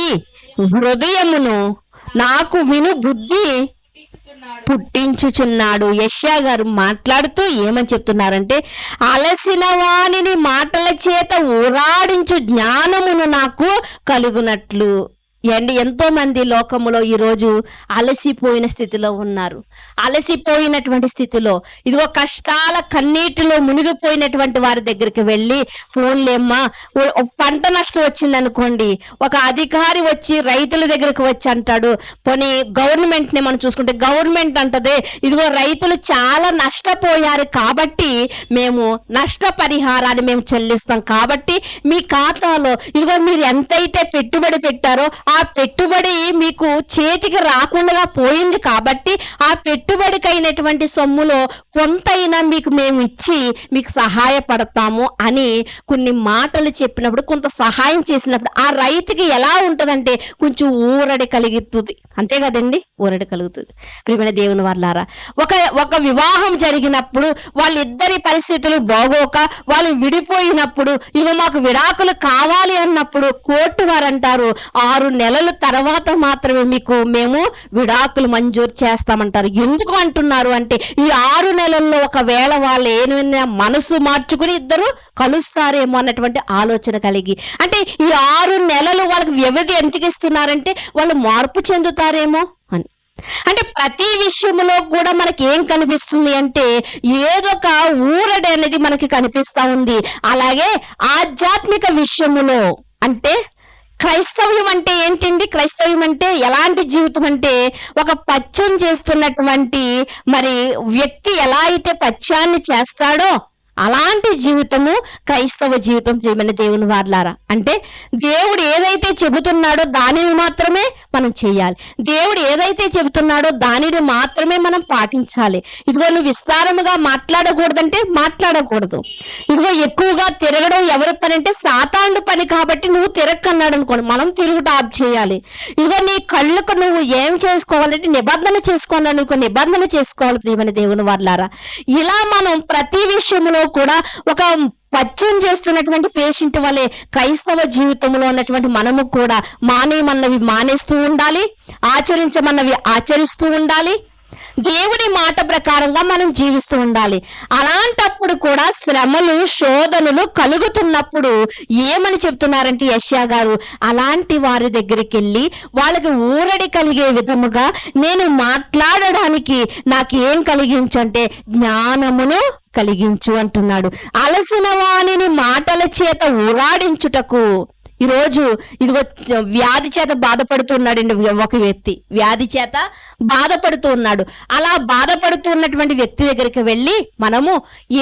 హృదయమును నాకు విను బుద్ధి పుట్టించుచున్నాడు. యెషయా గారు మాట్లాడుతూ ఏమని చెప్తున్నారంటే, అలసిన వాణిని మాటల చేత ఊరాడించు జ్ఞానమును నాకు కలుగునట్లు. ఎంతో మంది లోకములో ఈరోజు అలసిపోయిన స్థితిలో ఉన్నారు. అలసిపోయినటువంటి స్థితిలో, ఇదిగో కష్టాల కన్నీటిలో మునిగిపోయినటువంటి వారి దగ్గరికి వెళ్ళి, ఫోన్లేమ్మా పంట నష్టం వచ్చింది అనుకోండి, ఒక అధికారి వచ్చి రైతుల దగ్గరికి వచ్చి అంటాడు, పోనీ గవర్నమెంట్ని మనం చూసుకుంటే గవర్నమెంట్ అంటదే, ఇదిగో రైతులు చాలా నష్టపోయారు కాబట్టి మేము నష్టపరిహారాన్ని మేము చెల్లిస్తాం, కాబట్టి మీ ఖాతాలో ఇదిగో మీరు ఎంతైతే పెట్టుబడి పెట్టారో ఆ పెట్టుబడి మీకు చేతికి రాకుండా పోయింది కాబట్టి ఆ పెట్టుబడికైనటువంటి సొమ్ములో కొంతైనా మీకు మేము ఇచ్చి మీకు సహాయపడతాము అని కొన్ని మాటలు చెప్పినప్పుడు, కొంత సహాయం చేసినప్పుడు ఆ రైతుకి ఎలా ఉంటుందంటే కొంచెం ఊరడి కలుగుతుంది. అంతే కదండి, ఊరడి కలుగుతుంది. ప్రియమైన దేవుని వాళ్ళారా, ఒక వివాహం జరిగినప్పుడు వాళ్ళిద్దరి పరిస్థితులు బాగోక వాళ్ళు విడిపోయినప్పుడు, ఇక మాకు విడాకులు కావాలి అన్నప్పుడు కోర్టు వారు అంటారు 6 నెలల తర్వాత మాత్రమే మేము విడాకులు మంజూరు చేస్తామంటారు. ఎందుకు అంటున్నారు అంటే, ఈ 6 నెలల్లో ఒకవేళ వాళ్ళు ఏమైనా మనసు మార్చుకుని ఇద్దరు కలుస్తారేమో అన్నటువంటి ఆలోచన కలిగి, అంటే ఈ 6 నెలలు వాళ్ళకి వ్యవధి ఎందుకు ఇస్తున్నారంటే వాళ్ళు మార్పు చెందుతారేమో అని. అంటే ప్రతి విషయంలో కూడా మనకి ఏం కనిపిస్తుంది అంటే ఏదో ఒక ఊరడి అనేది మనకి కనిపిస్తా ఉంది. అలాగే ఆధ్యాత్మిక విషయములో అంటే క్రైస్తవ్యం అంటే ఏంటండి? క్రైస్తవ్యం అంటే ఎలాంటి జీవితం అంటే ఒక పచ్చం చేస్తున్నటువంటి మరి వ్యక్తి ఎలా అయితే పత్యాన్ని చేస్తాడో అలాంటి జీవితము క్రైస్తవ జీవితం. ప్రియమైన దేవుని వారలారా, అంటే దేవుడు ఏదైతే చెబుతున్నాడో దానిని మాత్రమే మనం చేయాలి. దేవుడు ఏదైతే చెబుతున్నాడో దానిని మాత్రమే మనం పాటించాలి. ఇదిగో నువ్వు విస్తారముగా మాట్లాడకూడదంటే మాట్లాడకూడదు. ఇదిగో ఎక్కువగా తిరగడం ఎవరి పని అంటే సాతాను పని, కాబట్టి నువ్వు తిరగకన్నాడు అనుకోండి, మనం తిరుగుట ఆప్ చేయాలి. ఇదిగో నీ కళ్ళకు నువ్వు ఏం చేసుకోవాలంటే నిబంధన చేసుకోవాలనుకో, నిబంధన చేసుకోవాలి. ప్రియమైన దేవుని వారలారా, ఇలా మనం ప్రతి విషయంలో కూడా ఒక పచ్చం చేస్తున్నటువంటి పేషెంట్ వలె క్రైస్తవ జీవితంలో ఉన్నటువంటి మనము కూడా మానేమన్నవి మానేస్తూ ఉండాలి, ఆచరించమన్నవి ఆచరిస్తూ ఉండాలి, దేవుడి మాట ప్రకారంగా మనం జీవిస్తూ ఉండాలి. అలాంటప్పుడు కూడా శ్రమలు శోధనలు కలుగుతున్నప్పుడు ఏమని చెప్తున్నారంటే యెషయా గారు, అలాంటి వారి దగ్గరికి వెళ్ళి వాళ్ళకి ఊరడి కలిగే విధముగా నేను మాట్లాడడానికి నాకు ఏం కలిగించు అంటే జ్ఞానమును కలిగించు అంటున్నాడు. అలసిన వానిని మాటల చేత ఊరాడించుటకు. ఈరోజు ఇదిగో వ్యాధి చేత బాధపడుతున్నాడండి ఒక వ్యక్తి, వ్యాధి చేత బాధపడుతూ ఉన్నాడు. అలా బాధపడుతూ ఉన్నటువంటి వ్యక్తి దగ్గరికి వెళ్ళి మనము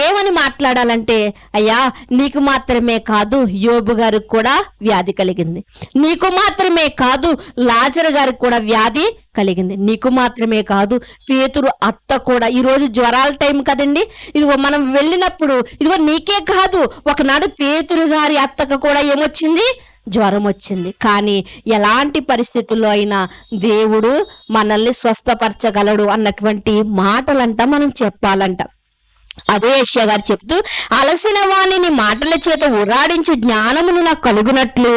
ఏమని మాట్లాడాలంటే, అయ్యా నీకు మాత్రమే కాదు యోబు గారికి కూడా వ్యాధి కలిగింది, నీకు మాత్రమే కాదు లాజరు గారికి కూడా వ్యాధి కలిగింది, నీకు మాత్రమే కాదు పేతురు అత్త కూడా. ఈరోజు జ్వరాల టైం కదండి, ఇదిగో మనం వెళ్ళినప్పుడు ఇదిగో నీకే కాదు ఒకనాడు పేతురు గారి అత్తకు కూడా ఏమొచ్చింది, జ్వరం వచ్చింది. కానీ ఎలాంటి పరిస్థితుల్లో అయినా దేవుడు మనల్ని స్వస్థపరచగలడు అన్నటువంటి మాటలంట మనం చెప్పాలంట. అదే యెషయా గారు చెప్తూ, అలసిన వాణిని మాటల చేత ఉరాడించు జ్ఞానమును నాకు కలుగునట్లు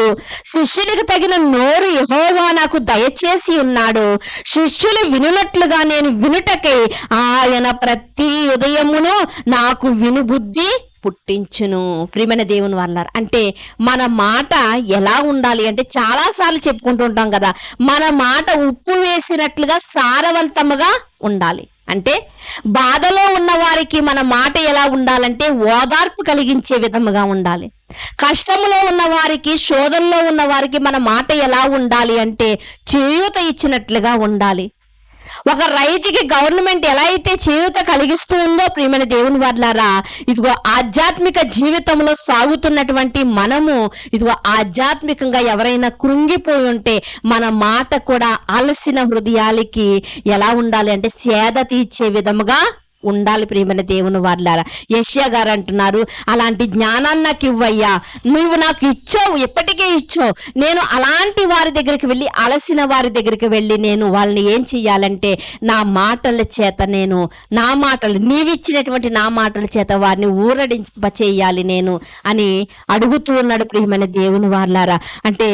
శిష్యునికి తగిన నోరు యెహోవా నాకు దయచేసి ఉన్నాడు. శిష్యులు వినునట్లుగా నేను వినుటకై ఆయన ప్రతి ఉదయమును నాకు వినుబుద్ధి పుట్టించును. ప్రియమైన దేవుని వాళ్ళారు, అంటే మన మాట ఎలా ఉండాలి అంటే చాలా సార్లు చెప్పుకుంటూ ఉంటాం కదా, మన మాట ఉప్పు వేసినట్లుగా సారవంతముగా ఉండాలి. అంటే బాధలో ఉన్న వారికి మన మాట ఎలా ఉండాలంటే ఓదార్పు కలిగించే విధముగా ఉండాలి. కష్టంలో ఉన్న వారికి, శోధనలో ఉన్న వారికి మన మాట ఎలా ఉండాలి అంటే చేయూత ఇచ్చినట్లుగా ఉండాలి. ఒక రైతుకి గవర్నమెంట్ ఎలా అయితే చేయూత కలిగిస్తూ ఉందో ప్రియమైన దేవుని వారలారా, ఇదిగో ఆధ్యాత్మిక జీవితంలో సాగుతున్నటువంటి మనము ఇదిగో ఆధ్యాత్మికంగా ఎవరైనా కృంగిపోయి ఉంటే మన మాట కూడా అలసిన హృదయాలకి ఎలా ఉండాలి అంటే సేద తీర్చే విధముగా ఉండాలి. ప్రియమైన దేవుని వారలారా, యెషయా గారు అంటున్నారు, అలాంటి జ్ఞానాన్ని నాకు ఇవ్వయ్యా, నువ్వు నాకు ఇచ్చావు, ఎప్పటికే ఇచ్చావు. నేను అలాంటి వారి దగ్గరికి వెళ్ళి, అలసిన వారి దగ్గరికి వెళ్ళి నేను వాళ్ళని ఏం చెయ్యాలంటే నా మాటల చేత, నేను నా మాటలు నీవిచ్చినటువంటి నా మాటల చేత వారిని ఊరడింప చేయాలి నేను అని అడుగుతూ ఉన్నాడు. ప్రియమైన దేవుని వారలారా, అంటే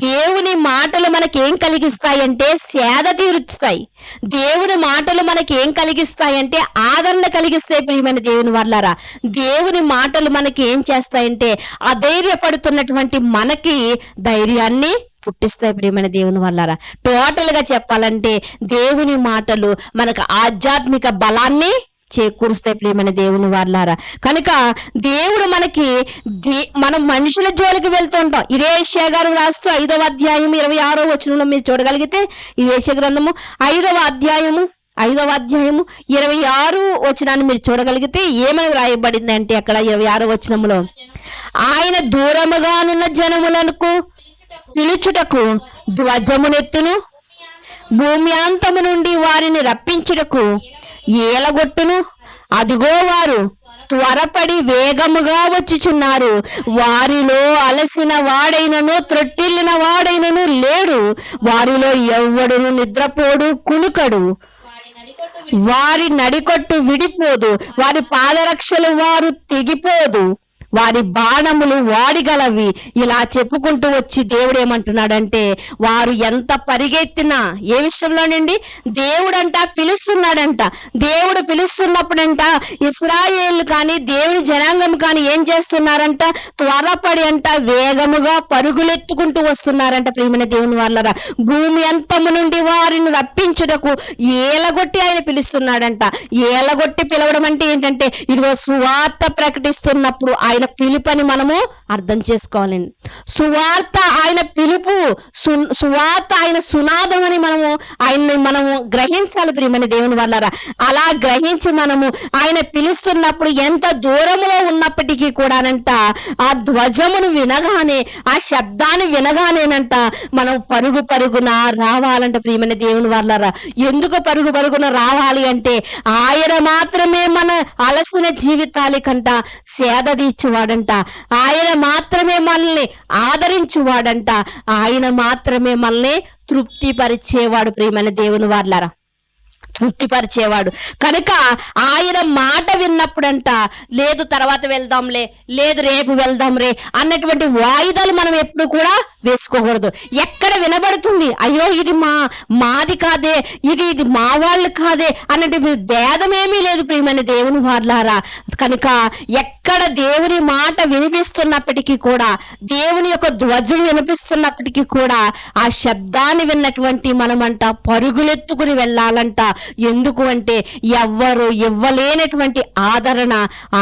దేవుని మాటలు మనకి ఏం కలిగిస్తాయంటే సేద తీరుస్తాయి. దేవుని మాటలు మనకి ఏం కలిగిస్తాయంటే ఆదరణ కలిగిస్తాయి. ప్రియమైన దేవుని వారలారా, దేవుని మాటలు మనకి ఏం చేస్తాయంటే అధైర్యపడుతున్నటువంటి మనకి ధైర్యాన్ని పుట్టిస్తాయి. ప్రియమైన దేవుని వారలారా, టోటల్ గా చెప్పాలంటే దేవుని మాటలు మనకు ఆధ్యాత్మిక బలాన్ని చేకూరుస్తాయి. ప్రియమైన దేవుని వారలారా, కనుక దేవుడు మనకి మనం మనుషుల జోలికి వెళ్తూ ఉంటాం. ఇదే యెషయా గారు రాస్తూ 5వ అధ్యాయం 26వ వచనంలో మీరు చూడగలిగితే, ఈ యెషయా గ్రంథము 5వ అధ్యాయము 26 వచనాన్ని మీరు చూడగలిగితే ఏమని వ్రాయబడింది అంటే అక్కడ 26వ వచనంలో, ఆయన దూరముగానున్న జనములకు పిలుచుటకు ధ్వజమునెత్తును, భూమి అంతము నుండి వారిని రప్పించుటకు ఏలగొట్టును. అదిగో వారు త్వరపడి వేగముగా వచ్చుచున్నారు, వారిలో అలసిన వాడైనను త్రొట్టిల్లిన వాడైనను లేడు, వారిలో ఎవ్వడును నిద్రపోడు కునుకడు, వారి నడికొట్టు విడిపోదు, వారి పాదరక్షలు వారు తెగిపోదు, వారి బాణములు వాడిగలవి. ఇలా చెప్పుకుంటూ వచ్చి దేవుడు ఏమంటున్నాడంటే, వారు ఎంత పరిగెత్తినా ఏ విషయంలోనండి, దేవుడంట పిలుస్తున్నాడంట. దేవుడు పిలుస్తున్నప్పుడంట ఇశ్రాయేలు కానీ దేవుని జనాంగం కానీ ఏం చేస్తున్నారంట, త్వరపడి అంట వేగముగా పరుగులెత్తుకుంటూ వస్తున్నారంట. ప్రియమైన దేవుని వాళ్ళరా, భూమి అంతము నుండి వారిని రప్పించుటకు ఏలగొట్టి ఆయన పిలుస్తున్నాడంట. ఏలగొట్టి పిలవడం అంటే ఏంటంటే, ఇదిగో సువార్త ప్రకటిస్తున్నప్పుడు ఆయన పిలుపని మనము అర్థం చేసుకోవాలండి. సువార్త ఆయన పిలుపు, సువార్త ఆయన సునాదం అని ఆయన్ని మనము గ్రహించాలి. ప్రియమైన దేవుని వాళ్ళరా, అలా గ్రహించి మనము ఆయన పిలుస్తున్నప్పుడు ఎంత దూరములో ఉన్నప్పటికీ కూడానంట, ఆ ధ్వజమును వినగానే, ఆ శబ్దాన్ని వినగానేనంట మనం పరుగు పరుగున రావాలంట. ప్రియమైన దేవుని వాళ్ళరా, ఎందుకు పరుగు పరుగున రావాలి అంటే, ఆయన మాత్రమే మన అలసిన జీవితాలకంట సేద తీర్చువాడంట. ఆయన మాత్రమే మనల్ని ఆదరించువాడంట. ఆయన మాత్రమే మనల్ని తృప్తిపరిచేవాడు. ప్రియమైన దేవుని వాళ్ళరా, తృప్తిపరిచేవాడు. కనుక ఆయన మాట విన్నప్పుడంట, లేదు తర్వాత వెళ్దాంలే, లేదు రేపు వెళ్దాం రే అన్నటువంటి వాయిదాలు మనం ఎప్పుడు కూడా వేసుకోకూడదు. ఎక్కడ వినబడుతుంది, అయ్యో ఇది మాది కాదే, ఇది మా వాళ్ళు కాదే అన్నట్టు భేదమేమీ లేదు ప్రియమైన దేవుని వాళ్ళారా. కనుక ఎక్కడ దేవుని మాట వినిపిస్తున్నప్పటికీ కూడా, దేవుని యొక్క ధ్వజం వినిపిస్తున్నప్పటికీ కూడా, ఆ శబ్దాన్ని విన్నటువంటి మనమంట పరుగులెత్తుకుని వెళ్ళాలంట. ఎందుకు అంటే, ఎవ్వరు ఇవ్వలేనటువంటి ఆదరణ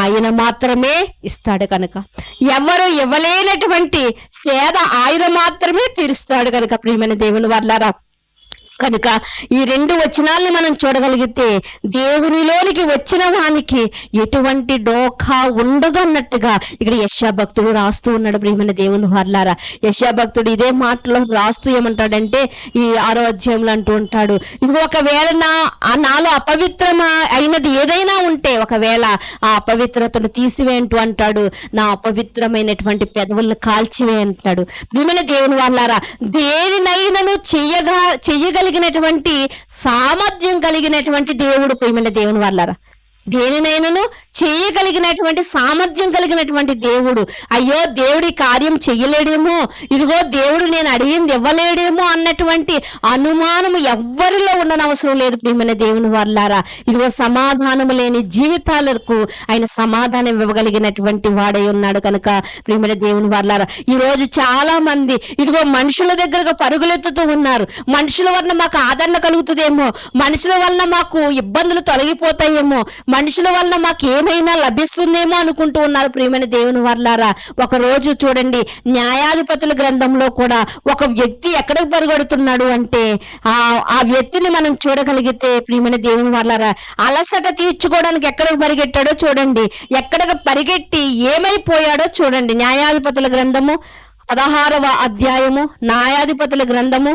ఆయన మాత్రమే ఇస్తాడు. కనుక ఎవరు ఇవ్వలేనటువంటి సేద ఆయన మాత్రమే తీరుస్తాడు. కనుక ప్రియమైన దేవుని వాళ్ళారా, కనుక ఈ రెండు వచనాల్ని మనం చూడగలిగితే, దేవునిలోనికి వచ్చిన వానికి ఎటువంటి డోకా ఉండదు అన్నట్టుగా ఇక్కడ యెషయా భక్తుడు రాస్తూ ఉన్నాడు. ప్రియమైన దేవుని వాళ్ళారా, యెషయా భక్తుడు ఇదే మాటలో రాస్తూ ఏమంటాడంటే, ఈ 6వ అధ్యాయంలో అంటూ ఉంటాడు, ఇది ఒకవేళ నాలో అపవిత్రం అయినది ఏదైనా ఉంటే, ఒకవేళ ఆ అపవిత్రతను తీసివేంటూ అంటాడు, నా అపవిత్రమైనటువంటి పెదవులను కాల్చివే అంటాడు. ప్రియమైన దేవుని వాళ్ళారా, దేనినైనను చెయ్యగలిగినటువంటి సామర్థ్యం కలిగినటువంటి దేవుడు ప్రియమైన దేవుని వాళ్ళారా. దేనినైనాను చేయగలిగినటువంటి సామర్థ్యం కలిగినటువంటి దేవుడు. అయ్యో దేవుడి కార్యం చెయ్యలేడేమో, ఇదిగో దేవుడు నేను అడిగింది ఇవ్వలేడేమో అన్నటువంటి అనుమానం ఎవ్వరిలో ఉండనవసరం లేదు ప్రియమైన దేవుని వాళ్ళారా. ఇదిగో సమాధానం లేని జీవితాలకు ఆయన సమాధానం ఇవ్వగలిగినటువంటి వాడై ఉన్నాడు. కనుక ప్రియమైన దేవుని వాళ్ళారా, ఈరోజు చాలా మంది ఇదిగో మనుషుల దగ్గరకు పరుగులెత్తుతూ ఉన్నారు. మనుషుల వలన మాకు ఆదరణ కలుగుతుందేమో, మనుషుల వలన మాకు ఇబ్బందులు తొలగిపోతాయేమో, మనుషుల వలన మాకు ఏమైనా లభిస్తుందేమో అనుకుంటూ ఉన్నారు. ప్రియమైన దేవుని వాళ్ళారా, ఒక రోజు చూడండి, న్యాయాధిపతుల గ్రంథంలో కూడా ఒక వ్యక్తి ఎక్కడికి పరిగెడుతున్నాడు అంటే, ఆ వ్యక్తిని మనం చూడగలిగితే ప్రియమైన దేవుని వాళ్ళారా, అలసట తీర్చుకోవడానికి ఎక్కడికి పరిగెట్టాడో చూడండి, ఎక్కడికి పరిగెట్టి ఏమైపోయాడో చూడండి. న్యాయాధిపతుల గ్రంథము 16వ అధ్యాయము, న్యాయాధిపతుల గ్రంథము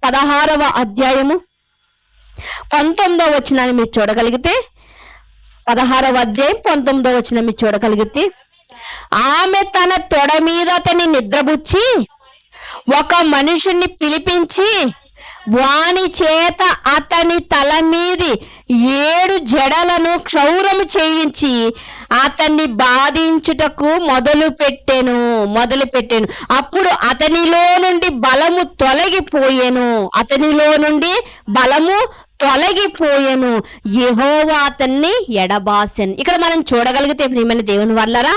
16వ అధ్యాయము 19వ వచనాన్ని మీరు చూడగలిగితే, 16వ అధ్యాయం 19వ వచనం మీరు చూడగలిగితే, ఆమె తన తొడ మీద అతన్ని నిద్రపుచ్చి ఒక మనుషుని పిలిపించి వాని చేత అతని తల మీది 7 జడలను క్షౌరము చేయించి అతన్ని బాధించుటకు మొదలు పెట్టెను. అప్పుడు అతనిలో నుండి బలము తొలగిపోయెను, యెహోవా అతన్ని ఎడబాసెను. ఇక్కడ మనం చూడగలిగితే ప్రియమైన దేవుని వాళ్ళారా,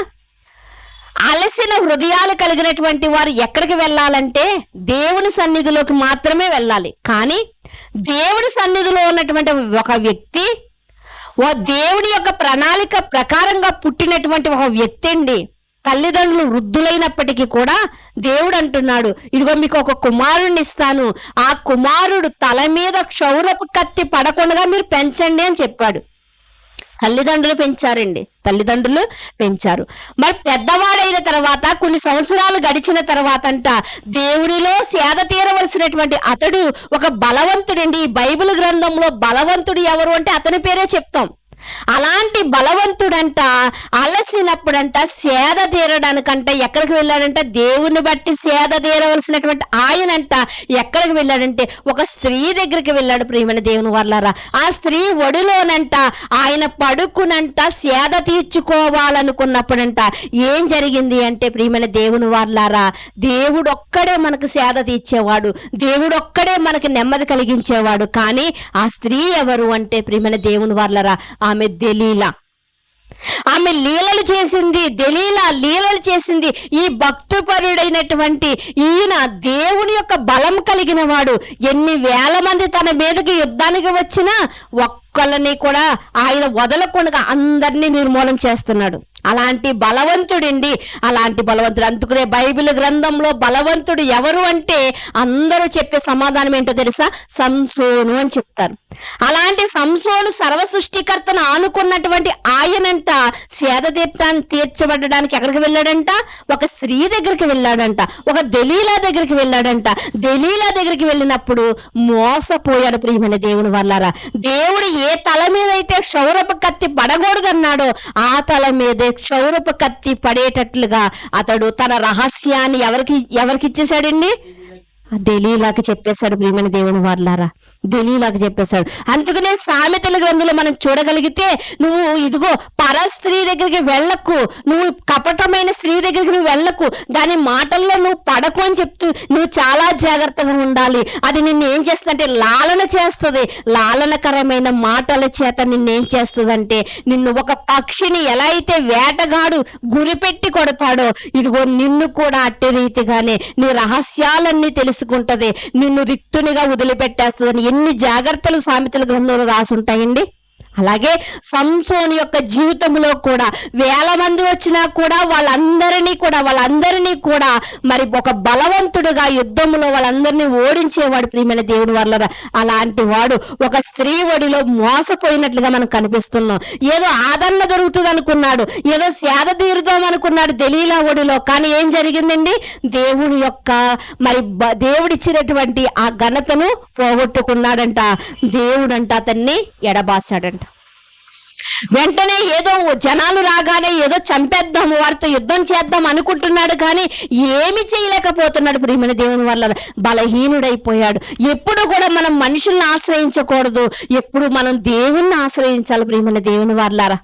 అలసిన హృదయాలు కలిగినటువంటి వారు ఎక్కడికి వెళ్ళాలంటే దేవుని సన్నిధిలోకి మాత్రమే వెళ్ళాలి. కానీ దేవుని సన్నిధిలో ఉన్నటువంటి ఒక వ్యక్తి, దేవుని యొక్క ప్రణాళిక ప్రకారంగా పుట్టినటువంటి ఒక వ్యక్తి అండి, తల్లిదండ్రులు వృద్ధులైనప్పటికీ కూడా దేవుడు అంటున్నాడు, ఇదిగో మీకు ఒక కుమారుడిని ఇస్తాను, ఆ కుమారుడు తల మీద క్షౌరపు కత్తి పడకుండా మీరు పెంచండి అని చెప్పాడు. తల్లిదండ్రులు పెంచారు. మరి పెద్దవాడైన తర్వాత కొన్ని సంవత్సరాలు గడిచిన తర్వాత అంట, దేవునిలో సేద తీరవలసినటువంటి అతడు ఒక బలవంతుడండి. ఈ బైబిల్ గ్రంథంలో బలవంతుడు ఎవరు అంటే అతని పేరే చెప్తాం. అలాంటి అలాంటి బలవంతుడంట అలసినప్పుడంట సేద తీరడానికంట ఎక్కడికి వెళ్ళాడంట? దేవుని బట్టి సేద తీరవలసినటువంటి ఆయనంట ఎక్కడికి వెళ్ళాడంటే ఒక స్త్రీ దగ్గరికి వెళ్ళాడు ప్రియమైన దేవుని వాళ్ళారా. ఆ స్త్రీ ఒడిలోనంట ఆయన పడుకునంట సేద తీర్చుకోవాలనుకున్నప్పుడంట ఏం జరిగింది అంటే ప్రియమైన దేవుని వాళ్ళారా, దేవుడు ఒక్కడే మనకు సేద తీర్చేవాడు, దేవుడు ఒక్కడే మనకి నెమ్మది కలిగించేవాడు. కానీ ఆ స్త్రీ ఎవరు అంటే ప్రియమైన దేవుని వాళ్ళారా, ఆమె దెలీలా. ఆమె లీలలు చేసింది, దెలీలా లీలలు చేసింది. ఈ భక్తిపరుడైనటువంటి ఈయన దేవుని యొక్క బలం కలిగిన వాడు. ఎన్ని వేల మంది తన మీదకి యుద్ధానికి వచ్చినా ఒక్కళ్ళని కూడా ఆయన వదలకుండా అందరినీ నిర్మూలన చేస్తున్నాడు. అలాంటి బలవంతుడండి, అలాంటి బలవంతుడు. అందుకనే బైబిల్ గ్రంథంలో బలవంతుడు ఎవరు అంటే అందరూ చెప్పే సమాధానం ఏంటో తెలుసా? సంసోను అని చెప్తారు. అలాంటి సంసోను సర్వ సృష్టికర్తను ఆనుకున్నటువంటి ఆయనంట సేద తీర్చబడడానికి ఎక్కడికి వెళ్ళాడంట? ఒక స్త్రీ దగ్గరికి వెళ్ళాడంట, ఒక దెలీలా దగ్గరికి వెళ్ళాడంట. దెలీలా దగ్గరికి వెళ్ళినప్పుడు మోసపోయాడు ప్రియమైన దేవుని వాళ్ళారా. దేవుడు ఏ తల మీద అయితే క్షౌరపు కత్తి పడకూడదన్నాడో ఆ తల మీదే క్షౌరపు కత్తి పడేటట్లుగా అతడు తన రహస్యాన్ని ఎవరికి ఇచ్చేశాడండి? దెలీలాకి చెప్పేశాడు ప్రియమైన దేవుని వాళ్ళారా, దెలీలాకి చెప్పేశాడు. అందుకనే సామెతల గ్రంథంలో మనం చూడగలిగితే, నువ్వు ఇదిగో పర స్త్రీ దగ్గరికి వెళ్ళకు, నువ్వు కపటమైన స్త్రీ దగ్గరికి నువ్వు వెళ్ళకు, దాని మాటల్లో నువ్వు పడకు అని చెప్తూ నువ్వు చాలా జాగ్రత్తగా ఉండాలి. అది నిన్ను ఏం చేస్తుందంటే లాలన చేస్తుంది. లాలనకరమైన మాటల చేత నిన్నేం చేస్తుందంటే, నిన్ను ఒక పక్షిని ఎలా అయితే వేటగాడు గురిపెట్టి కొడతాడో ఇదిగో నిన్ను కూడా అట్టి రీతిగానే నీ రహస్యాలన్నీ తెలుసుకుంటది, నిన్ను రిక్తునిగా వదిలిపెట్టేస్తుందని ఎన్ని జాగ్రత్తలు సామెతల గ్రంథంలో రాసి ఉంటాయండి. అలాగే సంసోను యొక్క జీవితంలో కూడా వేల మంది వచ్చినా కూడా వాళ్ళందరినీ కూడా మరి ఒక బలవంతుడుగా యుద్ధంలో వాళ్ళందరినీ ఓడించేవాడు ప్రియమైన దేవుని వాళ్ళ. అలాంటి వాడు ఒక స్త్రీ ఒడిలో మోసపోయినట్లుగా మనకు కనిపిస్తున్నాం. ఏదో ఆదరణ దొరుకుతుంది అనుకున్నాడు, ఏదో సేద తీరుదాం అనుకున్నాడు దెలీలా ఒడిలో. కానీ ఏం జరిగిందండి? దేవుని యొక్క మరి దేవుడిచ్చినటువంటి ఆ ఘనతను పోగొట్టుకున్నాడంట. దేవుడంట అతన్ని ఎడబాసాడంట. వెంటనే ఏదో జనాలు రాగానే ఏదో చంపేద్దాము, వారితో యుద్ధం చేద్దాం అనుకుంటున్నాడు. కానీ ఏమి చేయలేకపోతున్నాడు ప్రియమైన దేవుని వల్ల. బలహీనుడైపోయాడు. ఎప్పుడు కూడా మనం మనుషుల్ని ఆశ్రయించకూడదు, ఎప్పుడు మనం దేవుణ్ణి ఆశ్రయించాలి ప్రియమైన దేవుని వాళ్ళారా.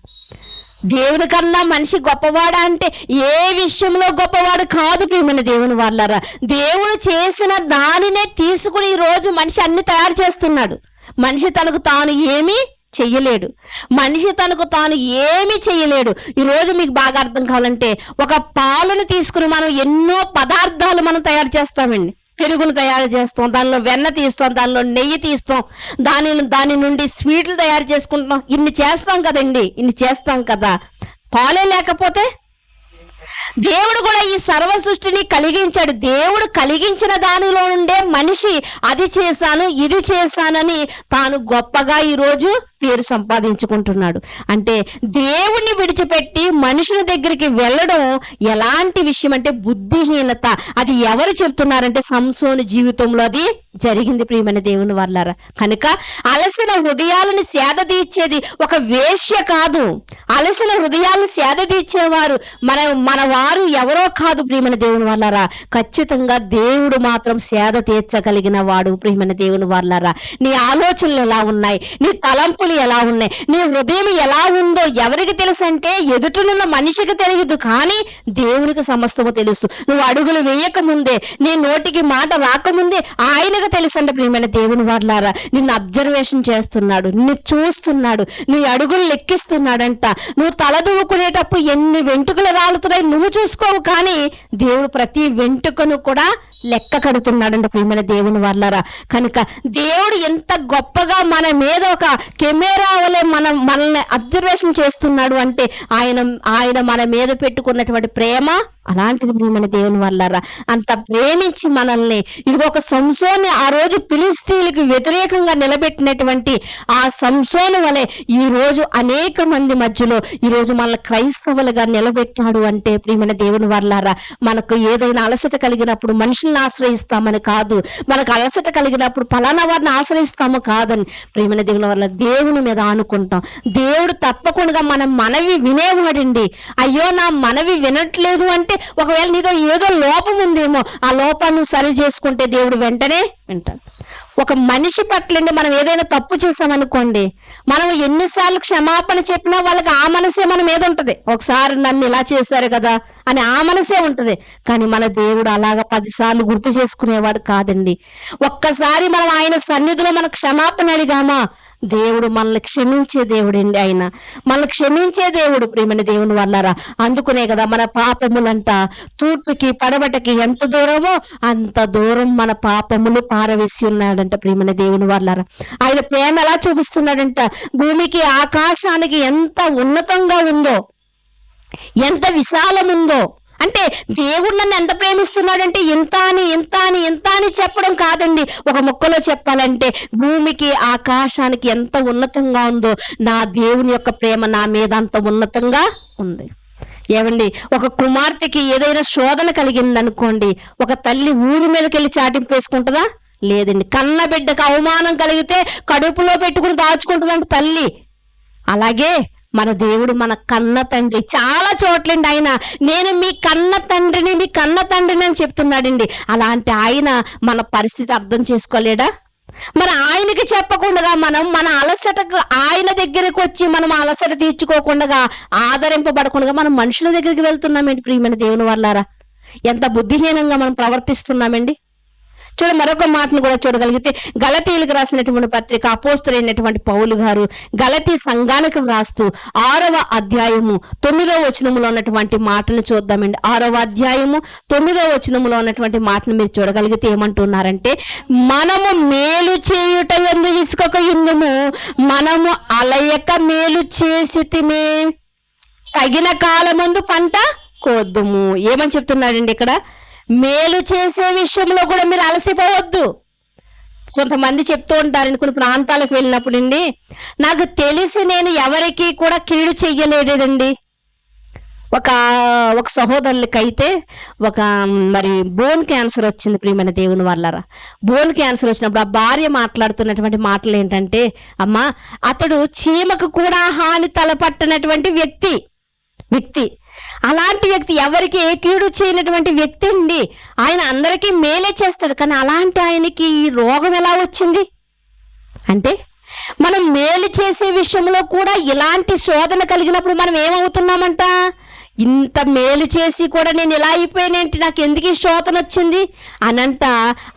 దేవుని కన్నా మనిషి గొప్పవాడా అంటే ఏ విషయంలో గొప్పవాడు కాదు ప్రియమైన దేవుని వాళ్ళారా. దేవుడు చేసిన దానినే తీసుకుని ఈ రోజు మనిషి అన్ని తయారు చేస్తున్నాడు. మనిషి తనకు తాను ఏమీ చెయ్యలేడు, మనిషి తనకు తాను ఏమీ చెయ్యలేడు. ఈరోజు మీకు బాగా అర్థం కావాలంటే, ఒక పాలను తీసుకుని మనం ఎన్నో పదార్థాలు మనం తయారు చేస్తామండి. పెరుగును తయారు చేస్తాం, దానిలో వెన్న తీస్తాం, దానిలో నెయ్యి తీస్తాం, దాని నుండి స్వీట్లు తయారు చేసుకుంటాం. ఇన్ని చేస్తాం కదండి, ఇన్ని చేస్తాం కదా. పాలే లేకపోతే దేవుడు కూడా ఈ సర్వ సృష్టిని కలిగించాడు. దేవుడు కలిగించిన దానిలో నుండే మనిషి అది చేశాను ఇది చేశానని తాను గొప్పగా ఈరోజు పేరు సంపాదించుకుంటున్నాడు. అంటే దేవుణ్ణి విడిచిపెట్టి మనుషుల దగ్గరికి వెళ్ళడం ఎలాంటి విషయం అంటే బుద్ధిహీనత. అది ఎవరు చెప్తున్నారంటే సంసోను జీవితంలో అది జరిగింది ప్రియమైన దేవుని వాళ్ళారా. కనుక అలసిన హృదయాలను సేద తీర్చేది ఒక వేశ్య కాదు, అలసిన హృదయాలను సేద తీర్చేవారు మన వారు ఎవరో కాదు ప్రియమైన దేవుని వాళ్ళారా. ఖచ్చితంగా దేవుడు మాత్రం సేద తీర్చగలిగిన వాడు ప్రియమైన దేవుని వాళ్ళారా. నీ ఆలోచనలు ఎలా ఉన్నాయి, నీ తలంపులు ఎలా ఉన్నాయి, నీ హృదయం ఎలా ఉందో ఎవరికి తెలుసు అంటే ఎదుటనున్న మనిషికి తెలియదు, కానీ దేవునికి సమస్తము తెలుసు. నువ్వు అడుగులు వేయక ముందే, నీ నోటికి మాట రాకముందే ఆయనకు తెలుసు అంటే ప్రియమైన దేవుని వాళ్ళారా. నిన్ను అబ్జర్వేషన్ చేస్తున్నాడు, నిన్ను చూస్తున్నాడు, నీ అడుగులు లెక్కిస్తున్నాడంట. నువ్వు తలదువ్వుకునేటప్పుడు ఎన్ని వెంట్రుకలు రాలుతున్నాయి నువ్వు చూసుకోవు, కానీ దేవుడు ప్రతి వెంట్రుకను కూడా లెక్క కడుతున్నాడంట ప్రియమైన దేవుని వాళ్ళారా. కనుక దేవుడు ఎంత గొప్పగా మన మీద ఒక కెమెరా వలె మనల్ని అబ్జర్వేషన్ చేస్తున్నాడు అంటే ఆయన మన మీద పెట్టుకున్నటువంటి ప్రేమ అలాంటిది ప్రియమైన దేవుని వల్లారా, అంత ప్రేమించి మనల్ని ఇదిగో ఒక సంసోన్ని ఆ రోజు ఫిలిష్తీయులకు వ్యతిరేకంగా నిలబెట్టినటువంటి ఆ సంసోను వలె ఈ రోజు అనేక మంది మధ్యలో ఈ రోజు మనల్ని క్రైస్తవులుగా నిలబెట్టాడు అంటే ప్రియమైన దేవుని వల్లారా, మనకు ఏదైనా అలసట కలిగినప్పుడు మనుషుల్ని ఆశ్రయిస్తామని కాదు, మనకు అలసట కలిగినప్పుడు ఫలానా వారిని ఆశ్రయిస్తాము కాదని ప్రియమైన దేవుని వల్ల దేవుని మీద ఆనుకుంటాం. దేవుడు తప్పకుండా మన మనవి వినేవాడండి. అయ్యో నా మనవి వినట్లేదు అంటే ఒకవేళ నీతో ఏదో లోపం ఉందేమో, ఆ లోపాన్ని సరి చేసుకుంటే దేవుడు వెంటనే వింటాడు. ఒక మనిషి పట్లండి మనం ఏదైనా తప్పు చేసామనుకోండి, మనం ఎన్నిసార్లు క్షమాపణ చెప్పినా వాళ్ళకి ఆ మనసే మన మీద ఉంటది. ఒకసారి నన్ను ఇలా చేశారు కదా అని ఆ మనసే ఉంటది. కానీ మన దేవుడు అలాగా 10 సార్లు గుర్తు చేసుకునేవాడు కాదండి. ఒక్కసారి మనం ఆయన సన్నిధిలో మన క్షమాపణ అడిగామా, దేవుడు మనల్ని క్షమించే దేవుడండి. ఆయన మనల్ని క్షమించే దేవుడు ప్రియమైన దేవుని వల్లారా. అందుకునే కదా మన పాపములంట తూర్పుకి పడమటకి ఎంత దూరమో అంత దూరం మన పాపములు పారవేసి ఉన్నాడంట ప్రియమైన దేవుని వల్లారా. ఆయన ప్రేమ ఎలా చూపిస్తున్నాడంట, భూమికి ఆకాశానికి ఎంత ఉన్నతంగా ఉందో, ఎంత విశాలం ఉందో. అంటే దేవుడు నన్ను ఎంత ప్రేమిస్తున్నాడంటే ఇంత అని ఇంత అని ఇంత అని చెప్పడం కాదండి. ఒక ముక్కలో చెప్పాలంటే భూమికి ఆకాశానికి ఎంత ఉన్నతంగా ఉందో నా దేవుని యొక్క ప్రేమ నా మీద అంత ఉన్నతంగా ఉంది. ఏమండి, ఒక కుమార్తెకి ఏదైనా శోధన కలిగింది అనుకోండి, ఒక తల్లి ఊరి మీదకి వెళ్ళి చాటింపు వేసుకుంటుందా? లేదండి. కన్న బిడ్డకు అవమానం కలిగితే కడుపులో పెట్టుకుని దాచుకుంటుందంట తల్లి. అలాగే మన దేవుడు మన కన్న తండ్రి. చాలా చోట్లండి ఆయన నేను మీ కన్న తండ్రిని మీ కన్న తండ్రిని అని చెప్తున్నాడండి. అలాంటి ఆయన మన పరిస్థితి అర్థం చేసుకోలేడా? మరి ఆయనకి చెప్పకుండా మనం మన అలసటకు ఆయన దగ్గరికి వచ్చి మనం అలసట తీర్చుకోకుండా ఆదరింపబడకుండా మనం మనుషుల దగ్గరికి వెళ్తున్నామేంటి ప్రియమైన దేవుని వల్లారా? ఎంత బుద్ధిహీనంగా మనం ప్రవర్తిస్తున్నామండి. చూడ మరొక మాటను కూడా చూడగలిగితే గలతీయులకు రాసినటువంటి పత్రిక అపోస్తలుడైనటువంటి పౌలు గారు గలతీ సంఘానికి వ్రాస్తూ 6వ అధ్యాయము 9వ వచనములో ఉన్నటువంటి మాటను చూద్దామండి. 6వ అధ్యాయము 9వ వచనములో ఉన్నటువంటి మాటను మీరు చూడగలిగితే ఏమంటున్నారంటే, మనము మేలు చేయుట యందు విసుకక యుందుము, మనము అలయక మేలు చేసితిమే, తగిన కాలమందు పంట కోద్దుము. ఏమని చెప్తున్నాడండి ఇక్కడ? మేలు చేసే విషయంలో కూడా మీరు అలసిపోవద్దు. కొంతమంది చెప్తూ ఉంటారండి, కొన్ని ప్రాంతాలకు వెళ్ళినప్పుడు అండి, నాకు తెలిసి నేను ఎవరికి కూడా కీడు చెయ్యలేదండి. ఒక సహోదరులకైతే మరి బోన్ క్యాన్సర్ వచ్చింది ప్రియమైన దేవుని వల్లారా. బోన్ క్యాన్సర్ వచ్చినప్పుడు ఆ భార్య మాట్లాడుతున్నటువంటి మాటలు ఏంటంటే, అమ్మా అతడు చీమకు కూడా హాని తలపట్టనటువంటి వ్యక్తి. అలాంటి వ్యక్తి ఎవరికి ఏ కీడు చేయనటువంటి వ్యక్తి అండి. ఆయన అందరికీ మేలే చేస్తాడు. కానీ అలాంటి ఆయనకి ఈ రోగం ఎలా వచ్చింది అంటే, మనం మేలు చేసే విషయంలో కూడా ఇలాంటి శోధన కలిగినప్పుడు మనం ఏమవుతున్నామంట, ఇంత మేలు చేసి కూడా నేను ఇలా అయిపోయినేంటి, నాకు ఎందుకు ఈ శోధన వచ్చింది అనంట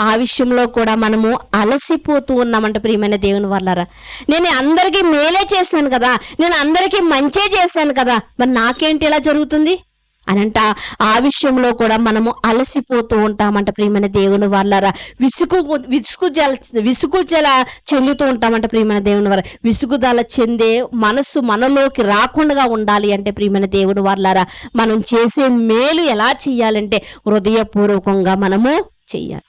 ఆ విషయంలో కూడా మనము అలసిపోతూ ఉన్నామంట ప్రియమైన దేవుని వల్లారా. నేను అందరికీ మేలే చేశాను కదా, నేను అందరికీ మంచే చేశాను కదా, మరి నాకేంటి ఇలా జరుగుతుంది అనంట ఆ విషయంలో కూడా మనము అలసిపోతూ ఉంటామంట ప్రియమైన దేవుని వల్లారా. విసుగుదల చెందుతూ ఉంటామంట ప్రియమైన దేవుని వల్ల. విసుగుదల చెందే మనసు మనలోకి రాకుండా ఉండాలి అంటే ప్రియమైన దేవుని వల్లారా, మనం చేసే మేలు ఎలా చెయ్యాలంటే హృదయపూర్వకంగా మనము చెయ్యాలి.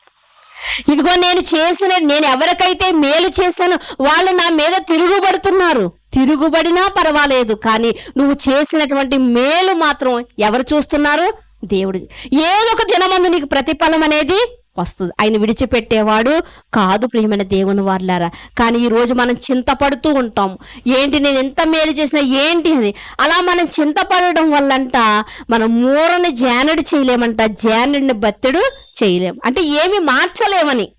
ఇదిగో నేను ఎవరికైతే మేలు చేశానో వాళ్ళు నా మీద తిరుగుబడుతున్నారు, తిరుగుబడినా పర్వాలేదు, కానీ నువ్వు చేసినటువంటి మేలు మాత్రం ఎవరు చూస్తున్నారు? దేవుడు. ఏదో ఒక దినమందు నీకు ప్రతిఫలం అనేది వస్తుంది. ఆయన విడిచిపెట్టేవాడు కాదు ప్రియమైన దేవుని వల్లారా. కానీ ఈరోజు మనం చింతపడుతూ ఉంటాం, ఏంటి నేను ఎంత మేలు చేసినా ఏంటి అని. అలా మనం చింతపడడం వల్లంట మనం మూరని జానడి చేయలేమంట, జానడిని బత్తెడు చేయలేం. అంటే ఏమి మార్చలేమని,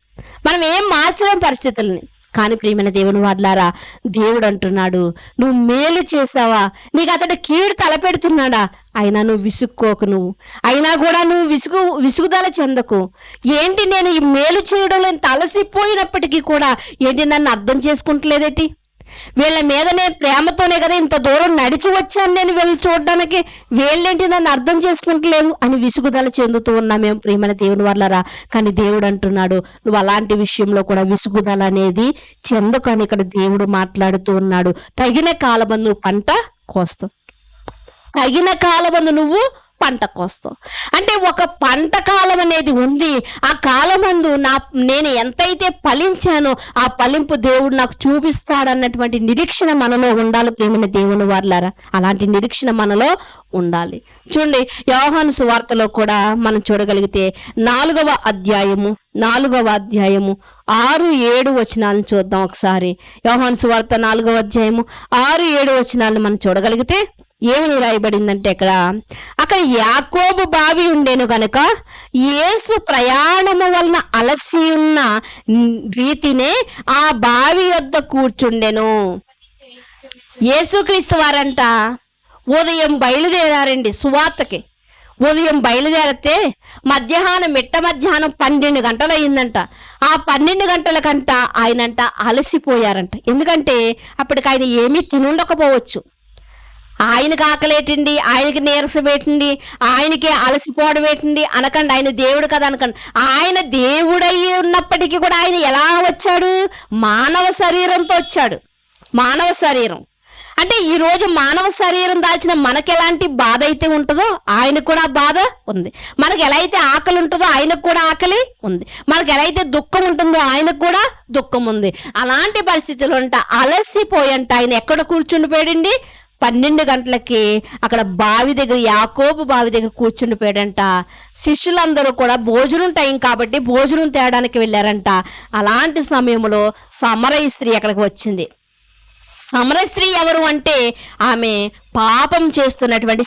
మనం ఏం మార్చలేం పరిస్థితుల్ని. కానీ ప్రియమైన దేవుని వల్లారా, దేవుడు అంటున్నాడు, నువ్వు మేలు చేసావా, నీకు అతడు కీడు తలపెడుతున్నాడా, అయినా నువ్వు విసుక్కోకు, అయినా కూడా నువ్వు విసుగుదల చెందకు. ఏంటి నేను ఈ మేలు చేయడంలో ఇంత అలసిపోయినప్పటికీ కూడా ఏంటి నన్ను అర్థం చేసుకుంటలేదేటి, వీళ్ళ మీద నేను ప్రేమతోనే కదా ఇంత దూరం నడిచి వచ్చాను నేను వీళ్ళు చూడడానికి, వీళ్ళేంటి నన్ను అర్థం చేసుకుంటలేవు అని విసుగుదల చెందుతూ ఉన్నామేం ప్రియమైన దేవుని వల్లారా. కానీ దేవుడు అంటున్నాడు, నువ్వు అలాంటి విషయంలో కూడా విసుగుదల అనేది చెందుకని ఇక్కడ దేవుడు మాట్లాడుతూ ఉన్నాడు. తగిన కాలమందు నువ్వు పంట కోస్తావు, తగిన కాలమందు నువ్వు పంట కోస్తావు. అంటే ఒక పంట కాలం అనేది ఉంది. ఆ కాలమందు నేను ఎంతైతే ఫలించానో ఆ ఫలింపు దేవుడు నాకు చూపిస్తాడన్నటువంటి నిరీక్షణ మనలో ఉండాలి ప్రియమైన దేవుని వారలారా. అలాంటి నిరీక్షణ మనలో ఉండాలి. చూడండి, యోహాను సువార్తలో కూడా మనం చూడగలిగితే 4వ అధ్యాయము 6-7 వచనాలను చూద్దాం ఒకసారి. యోహాను సువార్త 4వ అధ్యాయము 6-7 వచనాలను మనం చూడగలిగితే ఏమని రాయబడిందంటే అక్కడ యాకోబు బావి ఉండేను కనుక యేసు ప్రయాణము వలన అలసి ఉన్న రీతినే ఆ బావి వద్ద కూర్చుండెను. యేసుక్రీస్తు వారంట ఉదయం బయలుదేరారండి సువార్తకి. ఉదయం బయలుదేరితే మిట్ట మధ్యాహ్నం 12 గంటలు అయిందంట. ఆ 12 గంటలకంట ఆయనంట అలసిపోయారంట. ఎందుకంటే అప్పటికి ఆయన ఏమీ తినుండకపోవచ్చు. ఆయనకి ఆకలేటండి, ఆయనకి నీరసం పెట్టండి, ఆయనకి అలసిపోవడం ఏంటండి అనకండి. ఆయన దేవుడు కదా అనకండి. ఆయన దేవుడయ్యి ఉన్నప్పటికీ కూడా ఆయన ఎలా వచ్చాడు? మానవ శరీరంతో వచ్చాడు. మానవ శరీరం అంటే ఈరోజు మానవ శరీరం దాల్చిన మనకు ఎలాంటి బాధ అయితే ఉంటుందో ఆయనకు కూడా బాధ ఉంది. మనకు ఎలా అయితే ఆకలి ఉంటుందో ఆయనకు కూడా ఆకలి ఉంది. మనకు ఎలా అయితే దుఃఖం ఉంటుందో ఆయనకు కూడా దుఃఖం ఉంది. అలాంటి పరిస్థితులు అలసిపోయంట ఆయన ఎక్కడ కూర్చుండిపోయాడండి? 12 గంటలకి అక్కడ బావి దగ్గర, యాకోబు బావి దగ్గర కూర్చుండిపోయాడంట. శిష్యులందరూ కూడా భోజనం టైం కాబట్టి భోజనం తేయడానికి వెళ్ళారంట. అలాంటి సమయంలో సమరయ స్త్రీ అక్కడికి వచ్చింది. సమరయ స్త్రీ ఎవరు అంటే ఆమె పాపం చేస్తున్నటువంటి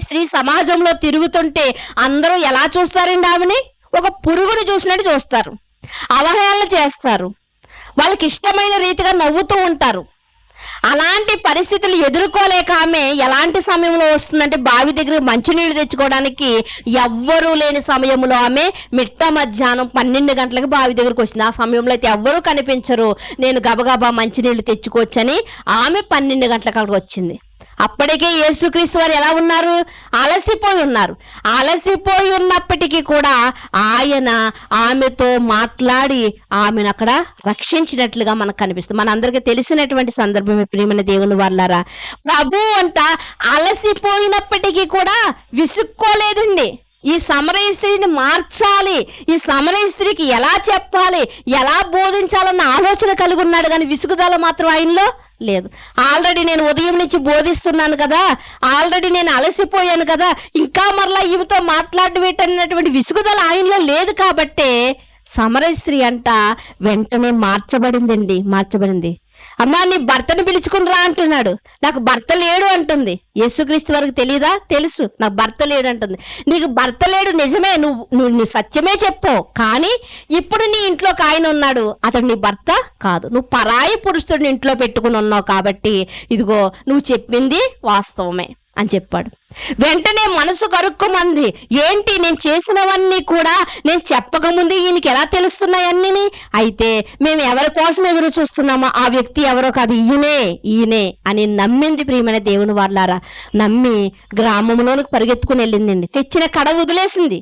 స్త్రీ సమాజంలో తిరుగుతుంటే అందరూ ఎలా చూస్తారండి? ఆమెని ఒక పురుగును చూసినట్టు చూస్తారు, అవహేళన చేస్తారు, వాళ్ళకి ఇష్టమైన రీతిగా నవ్వుతూ ఉంటారు. అలాంటి పరిస్థితులు ఎదుర్కోలేక ఆమె ఎలాంటి సమయంలో వస్తుందంటే బావి దగ్గర మంచినీళ్ళు తెచ్చుకోవడానికి ఎవ్వరూ లేని సమయంలో ఆమె మిట్ట మధ్యాహ్నం 12 గంటలకు బావి దగ్గరకు వచ్చింది. ఆ సమయంలో అయితే ఎవ్వరూ కనిపించరు. నేను గబగబా మంచినీళ్ళు తెచ్చుకోవచ్చని ఆమె 12 గంటలకు అక్కడికి వచ్చింది. అప్పటికే యేసుక్రీస్తు వారు ఎలా ఉన్నారు? అలసిపోయి ఉన్నప్పటికీ కూడా ఆయన ఆమెతో మాట్లాడి ఆమెను అక్కడ రక్షించినట్లుగా మనకు కనిపిస్తుంది. మనందరికీ తెలిసినటువంటి సందర్భమే ప్రియమైన దేవుని వారలారా. ప్రభు అంట అలసిపోయినప్పటికీ కూడా విసుక్కోలేదండి. ఈ సమరయ స్త్రీని మార్చాలి, ఈ సమరయ స్త్రీకి ఎలా చెప్పాలి, ఎలా బోధించాలన్న ఆలోచన కలిగి ఉన్నాడు. కానీ విసుగుదల మాత్రం ఆయనలో లేదు. ఆల్రెడీ నేను ఉదయం నుంచి బోధిస్తున్నాను కదా, ఆల్రెడీ నేను అలసిపోయాను కదా, ఇంకా మరలా ఈమెతో మాట్లాడబెట్టనటువంటి విసుగుదల ఆయనలో లేదు. కాబట్టే సమరయ స్త్రీ అంట వెంటనే మార్చబడింది. అమ్మా, నీ భర్తను పిలుచుకుని రా అంటున్నాడు. నాకు భర్త లేడు అంటుంది. యేసుక్రీస్తు వారికి తెలియదా? తెలుసు, నాకు భర్త లేడు అంటుంది. నీకు భర్త లేడు నిజమే, నువ్వు సత్యమే చెప్పావు. కానీ ఇప్పుడు నీ ఇంట్లోకి ఆయన ఉన్నాడు, అతడు నీ భర్త కాదు. నువ్వు పరాయి పురుషుడిని ఇంట్లో పెట్టుకుని ఉన్నావు కాబట్టి ఇదిగో నువ్వు చెప్పింది వాస్తవమే అని చెప్పాడు. వెంటనే మనసు కరుక్కుమంది. ఏంటి, నేను చేసినవన్నీ కూడా నేను చెప్పకముందే ఈయనకి ఎలా తెలుస్తున్నాయి అన్నీ? అయితే మేము ఎవరి కోసం ఎదురు చూస్తున్నామో ఆ వ్యక్తి ఎవరో కాదు, ఈయనే అని నమ్మింది ప్రియమైన దేవుని వారలారా. నమ్మి గ్రామంలోనికి పరిగెత్తుకుని వెళ్ళిందండి. తెచ్చిన కడ వదిలేసింది.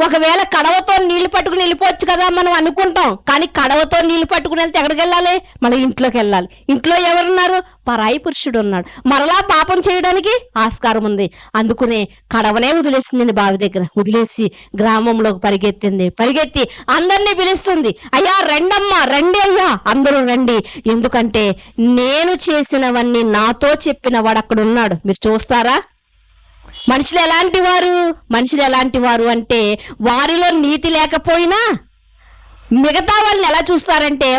ఒకవేళ కడవతో నీళ్లు పట్టుకుని వెళ్ళిపోవచ్చు కదా మనం అనుకుంటాం. కానీ కడవతో నీళ్లు పట్టుకుని వెళ్తే ఎక్కడికి వెళ్ళాలి? మన ఇంట్లోకి వెళ్ళాలి. ఇంట్లో ఎవరున్నారు? పరాయి పురుషుడు ఉన్నాడు. మరలా పాపం చేయడానికి ఆస్కారం ఉంది. అందుకునే కడవనే వదిలేసిందండి. బావి దగ్గర వదిలేసి గ్రామంలోకి పరిగెత్తి అందరినీ పిలుస్తుంది. అయ్యా రండమ్మా, రండి అయ్యా, అందరూ రండి. ఎందుకంటే నేను చేసినవన్నీ నాతో చెప్పిన వాడు అక్కడ ఉన్నాడు. మీరు చూస్తారా? మనుషులు ఎలాంటి వారు అంటే వారిలో నీతి లేకపోయినా మిగతా వాళ్ళని ఎలా చూస్తారంటే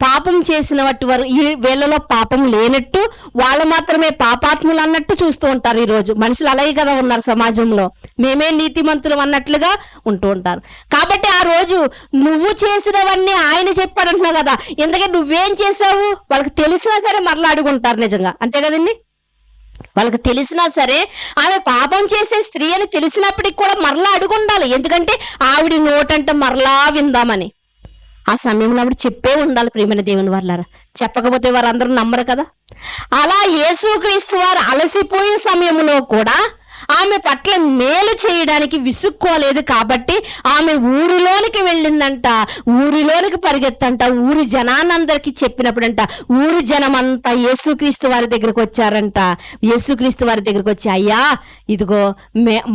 పాపం చేసిన వారు వీళ్ళలో పాపం లేనట్టు వాళ్ళు మాత్రమే పాపాత్ములు అన్నట్టు చూస్తూ ఉంటారు. ఈరోజు మనుషులు అలాగే కదా ఉన్నారు సమాజంలో. మేమే నీతిమంతులు అన్నట్లుగా ఉంటూ ఉంటారు. కాబట్టి ఆ రోజు నువ్వు చేసినవన్నీ ఆయన చెప్పాడంటున్నావు కదా, ఎందుకంటే నువ్వేం చేసావు వాళ్ళకి తెలిసినా సరే మరలా అడుగుంటారు. నిజంగా అంతే కదండి. వాళ్ళకి తెలిసినా సరే ఆమె పాపం చేసే స్త్రీ అని తెలిసినప్పటికి కూడా మరలా అడుగుండాలి. ఎందుకంటే ఆవిడ నోటంటే మరలా విందామని ఆ సమయంలో ఆవిడ చెప్పే ఉండాలి ప్రియమైన దేవుని వారలారా. చెప్పకపోతే వారందరూ నమ్మరు కదా. అలా యేసుక్రీస్తు వారు అలసిపోయిన సమయంలో కూడా ఆమె పట్ల మేలు చేయడానికి విసుక్కోలేదు కాబట్టి ఆమె ఊరిలోనికి వెళ్ళిందంట. ఊరిలోనికి పరిగెత్తంట. ఊరి జనానందరికీ చెప్పినప్పుడంట ఊరి జనం అంతా యేసుక్రీస్తు వారి దగ్గరకు వచ్చారంట. యేసుక్రీస్తు వారి దగ్గరకు వచ్చి, అయ్యా ఇదిగో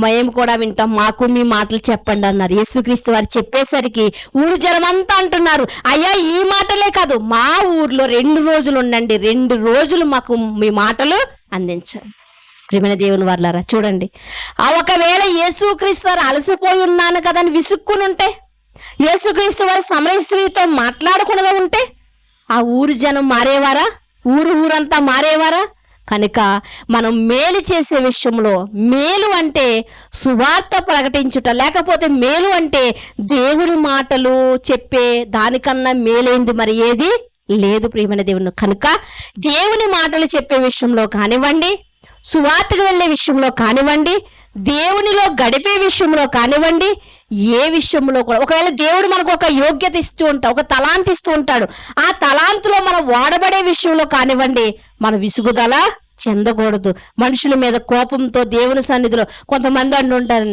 మేము కూడా వింటాం, మాకు మీ మాటలు చెప్పండి అన్నారు. యేసుక్రీస్తు వారు చెప్పేసరికి ఊరి జనం అంతా అంటున్నారు, అయ్యా ఈ మాటలే కాదు, మా ఊర్లో 2 రోజులు ఉండండి, 2 రోజులు మాకు మీ మాటలు అందించండి. ప్రియమైన దేవుని వారలారా చూడండి, ఒకవేళ యేసుక్రీస్తు వారు అలసిపోయి ఉన్నాను కదా అని విసుక్కుని ఉంటే, యేసుక్రీస్తు వారు సమరయ స్త్రీతో మాట్లాడకుండా ఉంటే ఆ ఊరు జనం మారేవారా? ఊరంతా మారేవారా? కనుక మనం మేలు చేసే విషయంలో, మేలు అంటే సువార్త ప్రకటించుట, లేకపోతే మేలు అంటే దేవుని మాటలు చెప్పే దానికన్నా మేలైంది మరి ఏది లేదు ప్రియమైన దేవుని. కనుక దేవుని మాటలు చెప్పే విషయంలో కానివ్వండి, సువార్తకు వెళ్ళే విషయంలో కానివ్వండి, దేవునిలో గడిపే విషయంలో కానివ్వండి, ఏ విషయంలో కూడా ఒకవేళ దేవుడు మనకు ఒక యోగ్యత ఇస్తూ ఉంటాడు, ఒక తలాంత్ ఇస్తూ ఉంటాడు, ఆ తలాంతులో మనం వాడబడే విషయంలో కానివ్వండి, మన విసుగుదల చెందకూడదు. మనుషుల మీద కోపంతో దేవుని సన్నిధిలో కొంతమంది అంటుంటారు,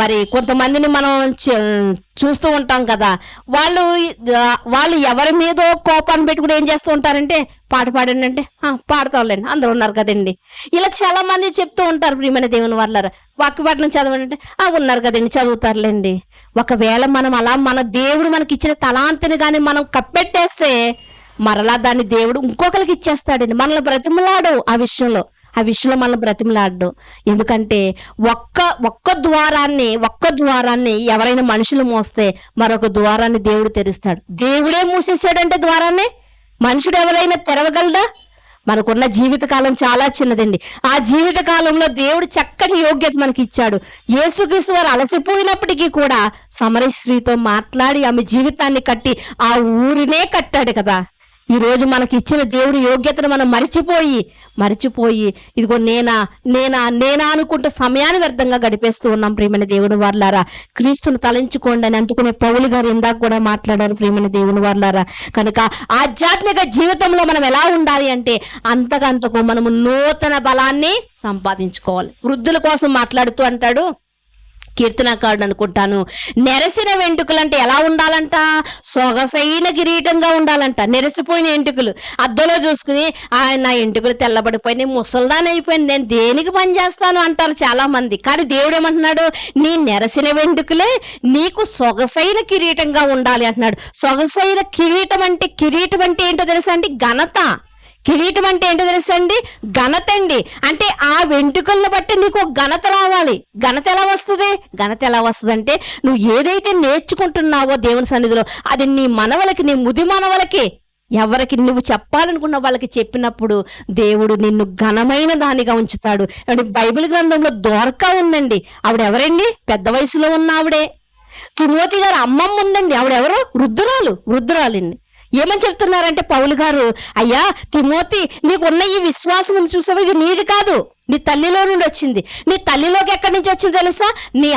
మరి కొంతమందిని మనం చూస్తూ ఉంటాం కదా, వాళ్ళు ఎవరి మీదో కోపాన్ని పెట్టుకుని ఏం చేస్తూ ఉంటారంటే, పాట పాడండి అంటే పాడతాంలేండి, అందరూ ఉన్నారు కదండి, ఇలా చాలా మంది చెప్తూ ఉంటారు. ప్రియమైన దేవుని వాళ్ళారా, వాక్యపట్నం చదవండి అంటే ఉన్నారు కదండి, చదువుతారులేండి. ఒకవేళ మనం అలా మన దేవుడు మనకి ఇచ్చిన తలాంతిని కానీ మనం కప్పెట్టేస్తే మరలా దాన్ని దేవుడు ఇంకొకరికి ఇచ్చేస్తాడండి. మనల్ని బ్రతిమలాడు ఆ విషయంలో మనల్ని బ్రతిమలాడు. ఎందుకంటే ఒక్క ద్వారాన్ని ఎవరైనా మనుషులు మోస్తే మరొక ద్వారాన్ని దేవుడు తెరుస్తాడు. దేవుడే మూసేసాడంటే ద్వారాన్ని మనుషుడు ఎవరైనా తెరవగలడా? మనకున్న జీవితకాలం చాలా చిన్నదండి. ఆ జీవితకాలంలో దేవుడు చక్కటి యోగ్యత మనకి ఇచ్చాడు. యేసుక్రీస్తు వారు అలసిపోయినప్పటికీ కూడా సమరయ స్త్రీతో మాట్లాడి ఆమె జీవితాన్ని కట్టి ఆ ఊరినే కట్టాడు కదా. ఈరోజు మనకి ఇచ్చిన దేవుడి యోగ్యతను మనం మరిచిపోయి ఇదిగో నేనా అనుకుంటూ సమయాన్ని వ్యర్థంగా గడిపేస్తూ ఉన్నాం. ప్రియమైన దేవుని వారలారా, క్రీస్తును తలంచుకోండి అని అందుకునే పౌలు గారు ఇందాక కూడా మాట్లాడారు. ప్రియమైన దేవుని వారలారా, కనుక ఆధ్యాత్మిక జీవితంలో మనం ఎలా ఉండాలి అంటే అంతకంతకు మనము నూతన బలాన్ని సంపాదించుకోవాలి. వృద్ధుల కోసం మాట్లాడుతూ అంటాడు కీర్తనకారుడు అనుకుంటాను, నెరసిన వెంట్రుకలు అంటే ఎలా ఉండాలంట? సొగసైన కిరీటంగా ఉండాలంట. నెరసిపోయిన ఎంటుకలు అద్దంలో చూసుకుని నా ఎంటుకలు తెల్లబడిపోయి ముసల్దాని అయిపోయింది, నేను దేనికి పని చేస్తాను అంటారు చాలా మంది. కానీ దేవుడు ఏమంటున్నాడు? నీ నెరసిన వెంట్రుకలే నీకు సొగసైన కిరీటంగా ఉండాలి అంటున్నాడు. సొగసైన కిరీటం అంటే ఏంటో తెలుసా అండి? ఘనత. కిరీటం అంటే ఏంటో తెలుసా అండి? ఘనత అండి. అంటే ఆ వెంట్రుకలను బట్టి నీకు ఘనత రావాలి. ఘనత ఎలా వస్తుంది అంటే నువ్వు ఏదైతే నేర్చుకుంటున్నావో దేవుని సన్నిధిలో అది నీ మనవలకి, నీ ముది మనవలకి, ఎవరికి నువ్వు చెప్పాలనుకున్న వాళ్ళకి చెప్పినప్పుడు దేవుడు నిన్ను ఘనమైన దానిగా ఉంచుతాడు. బైబిల్ గ్రంథంలో దోర్కా ఉందండి. ఆవిడ ఎవరండి? పెద్ద వయసులో ఉన్న ఆవిడే. తిమోతి గారు అమ్మమ్మ ఉందండి. ఆవిడెవరో? వృద్ధురాలండి. ఏమని చెప్తున్నారంటే పౌలు గారు, అయ్యా తిమోతి, నీకున్న ఈ విశ్వాసం ఉంది చూసావు, ఇది నీది కాదు, నీ తల్లిలో నుండి వచ్చింది. నీ తల్లిలోకి ఎక్కడి నుంచి వచ్చింది తెలుసా? నీ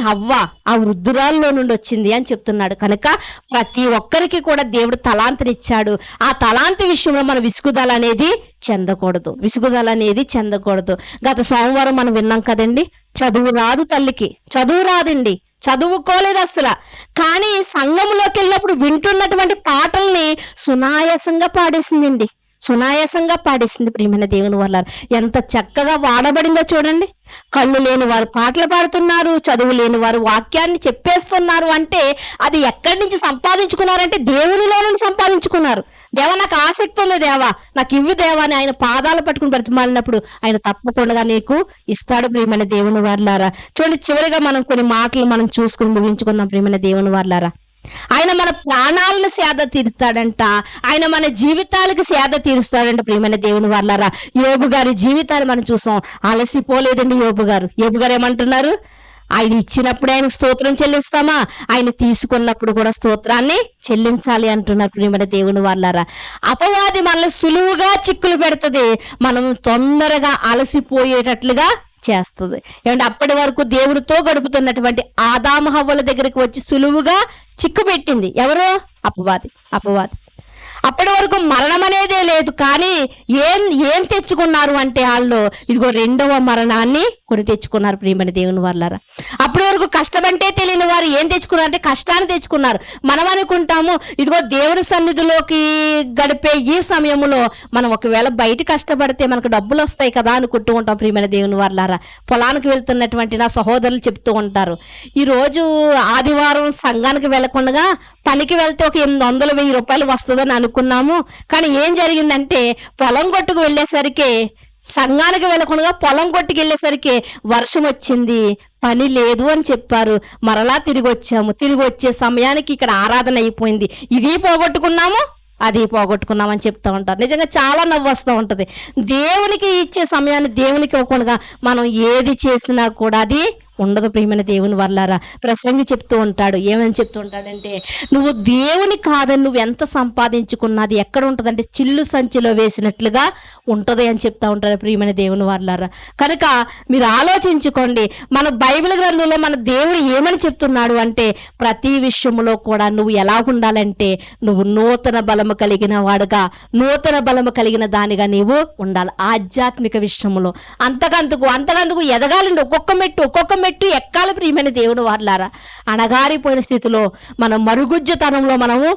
హవ్వ ఆ వృద్ధురాల్లో నుండి వచ్చింది అని చెప్తున్నాడు. కనుక ప్రతి ఒక్కరికి కూడా దేవుడు తలాంతనిచ్చాడు. ఆ తలాంతి విషయంలో మనం విసుగుదల అనేది చెందకూడదు. గత సోమవారం మనం విన్నాం కదండి, చదువు రాదు తల్లికి, చదువు రాదండి, చదువుకోలేదు అసలు. కానీ సంఘంలోకి వెళ్ళినప్పుడు వింటున్నటువంటి పాటల్ని సునాయాసంగా పాడేసింది. ప్రియమైన దేవుని వల్ల ఎంత చక్కగా వాడబడిందో చూడండి. కళ్ళు లేని వారు పాటలు పాడుతున్నారు, చదువు లేని వారు వాక్యాన్ని చెప్పేస్తున్నారు. అంటే అది ఎక్కడి నుంచి సంపాదించుకున్నారంటే దేవునిలో నుండి సంపాదించుకున్నారు. దేవా నాకు ఆసక్తి ఉంది, దేవా నాకు ఇవ్వు దేవా అని ఆయన పాదాలు పట్టుకుని బ్రతిమాలినప్పుడు ఆయన తప్పకుండా నీకు ఇస్తాడు. ప్రియమైన దేవుని వారలారా చూడండి, చివరిగా మనం కొన్ని మాటలు మనం చూసుకుని ముగించుకుందాం. ప్రియమైన దేవుని వారలారా, ఆయన మన ప్రాణాలను సేద తీరుస్తాడంట, ఆయన మన జీవితాలకు సేద తీరుస్తాడంట. ప్రియమైన దేవుని వారలారా, యోబు గారి జీవితాన్ని మనం చూసాం. అలసిపోలేదండి యోబు గారు ఏమంటున్నారు? ఆయన ఇచ్చినప్పుడు ఆయనకు స్తోత్రం చెల్లిస్తామా, ఆయన తీసుకున్నప్పుడు కూడా స్తోత్రాన్ని చెల్లించాలి అంటున్నారు. ప్రియమైన దేవుని వారలారా, అపవాది మనల్ని సులువుగా చిక్కులు పెడుతుంది, మనం తొందరగా అలసిపోయేటట్లుగా చేస్తుంది. ఏమంటే అప్పటి వరకు దేవుడితో గడుపుతున్నటువంటి ఆదాము హవ్వల దగ్గరికి వచ్చి సులువుగా చిక్కు పెట్టింది ఎవరు? అపవాది. అప్పటి వరకు మరణం అనేదే లేదు. కానీ ఏం ఏం తెచ్చుకున్నారు అంటే వాళ్ళు ఇదిగో రెండవ మరణాన్ని కొని తెచ్చుకున్నారు ప్రియమైన దేవుని వాళ్ళారా. అప్పటి వరకు కష్టం అంటే తెలియని వారు ఏం తెచ్చుకున్నారు అంటే కష్టాన్ని తెచ్చుకున్నారు. మనం అనుకుంటాము ఇదిగో దేవుని సన్నిధిలోకి గడిపే ఈ సమయంలో మనం ఒకవేళ బయట కష్టపడితే మనకు డబ్బులు వస్తాయి కదా అనుకుంటూ ఉంటాం ప్రియమైన దేవుని వాళ్ళారా. పొలానికి వెళ్తున్నటువంటి నా సహోదరులు చెప్తూ ఉంటారు, ఈరోజు ఆదివారం సంఘానికి వెళ్లకుండా పనికి వెళ్తే ఒక 800-1000 రూపాయలు వస్తుందని అనుకున్నాము. కానీ ఏం జరిగిందంటే పొలం కొట్టుకు వెళ్ళేసరికి, సంఘానికి వెళ్ళకుండా పొలం కొట్టుకు వెళ్ళేసరికి వర్షం వచ్చింది, పని లేదు అని చెప్పారు. మరలా తిరిగి వచ్చాము. తిరిగి వచ్చే సమయానికి ఇక్కడ ఆరాధన అయిపోయింది. ఇది పోగొట్టుకున్నాము, అది పోగొట్టుకున్నామని చెప్తూ ఉంటారు. నిజంగా చాలా నవ్వు వస్తూ ఉంటుంది. దేవునికి ఇచ్చే సమయాన్ని దేవునికి ఇవ్వకుండా మనం ఏది చేసినా కూడా అది ఉండదు ప్రియమైన దేవుని వల్లారా. ప్రసంగి చెప్తూ ఉంటాడు, ఏమని చెప్తూ ఉంటాడంటే నువ్వు దేవుని కాదని నువ్వు ఎంత సంపాదించుకున్నది ఎక్కడ ఉంటుందంటే చిల్లు సంచిలో వేసినట్లుగా ఉంటుంది అని చెప్తా ఉంటాడు ప్రియమైన దేవుని వల్లారా. కనుక మీరు ఆలోచించుకోండి, మన బైబిల్ గ్రంథంలో మన దేవుడు ఏమని చెప్తున్నాడు అంటే ప్రతి విషయంలో కూడా నువ్వు ఎలా ఉండాలంటే నువ్వు నూతన బలము కలిగిన వాడుగా, నూతన బలము కలిగిన దానిగా నీవు ఉండాలి. ఆధ్యాత్మిక విషయంలో అంతకందుకు ఎదగాలండి. ఒక్కొక్క మెట్టు ఎక్కాలి ప్రియమైన దేవుని వారులారా. అణగారిపోయిన స్థితిలో మనం మరుగుజ్జుతనంలో మనము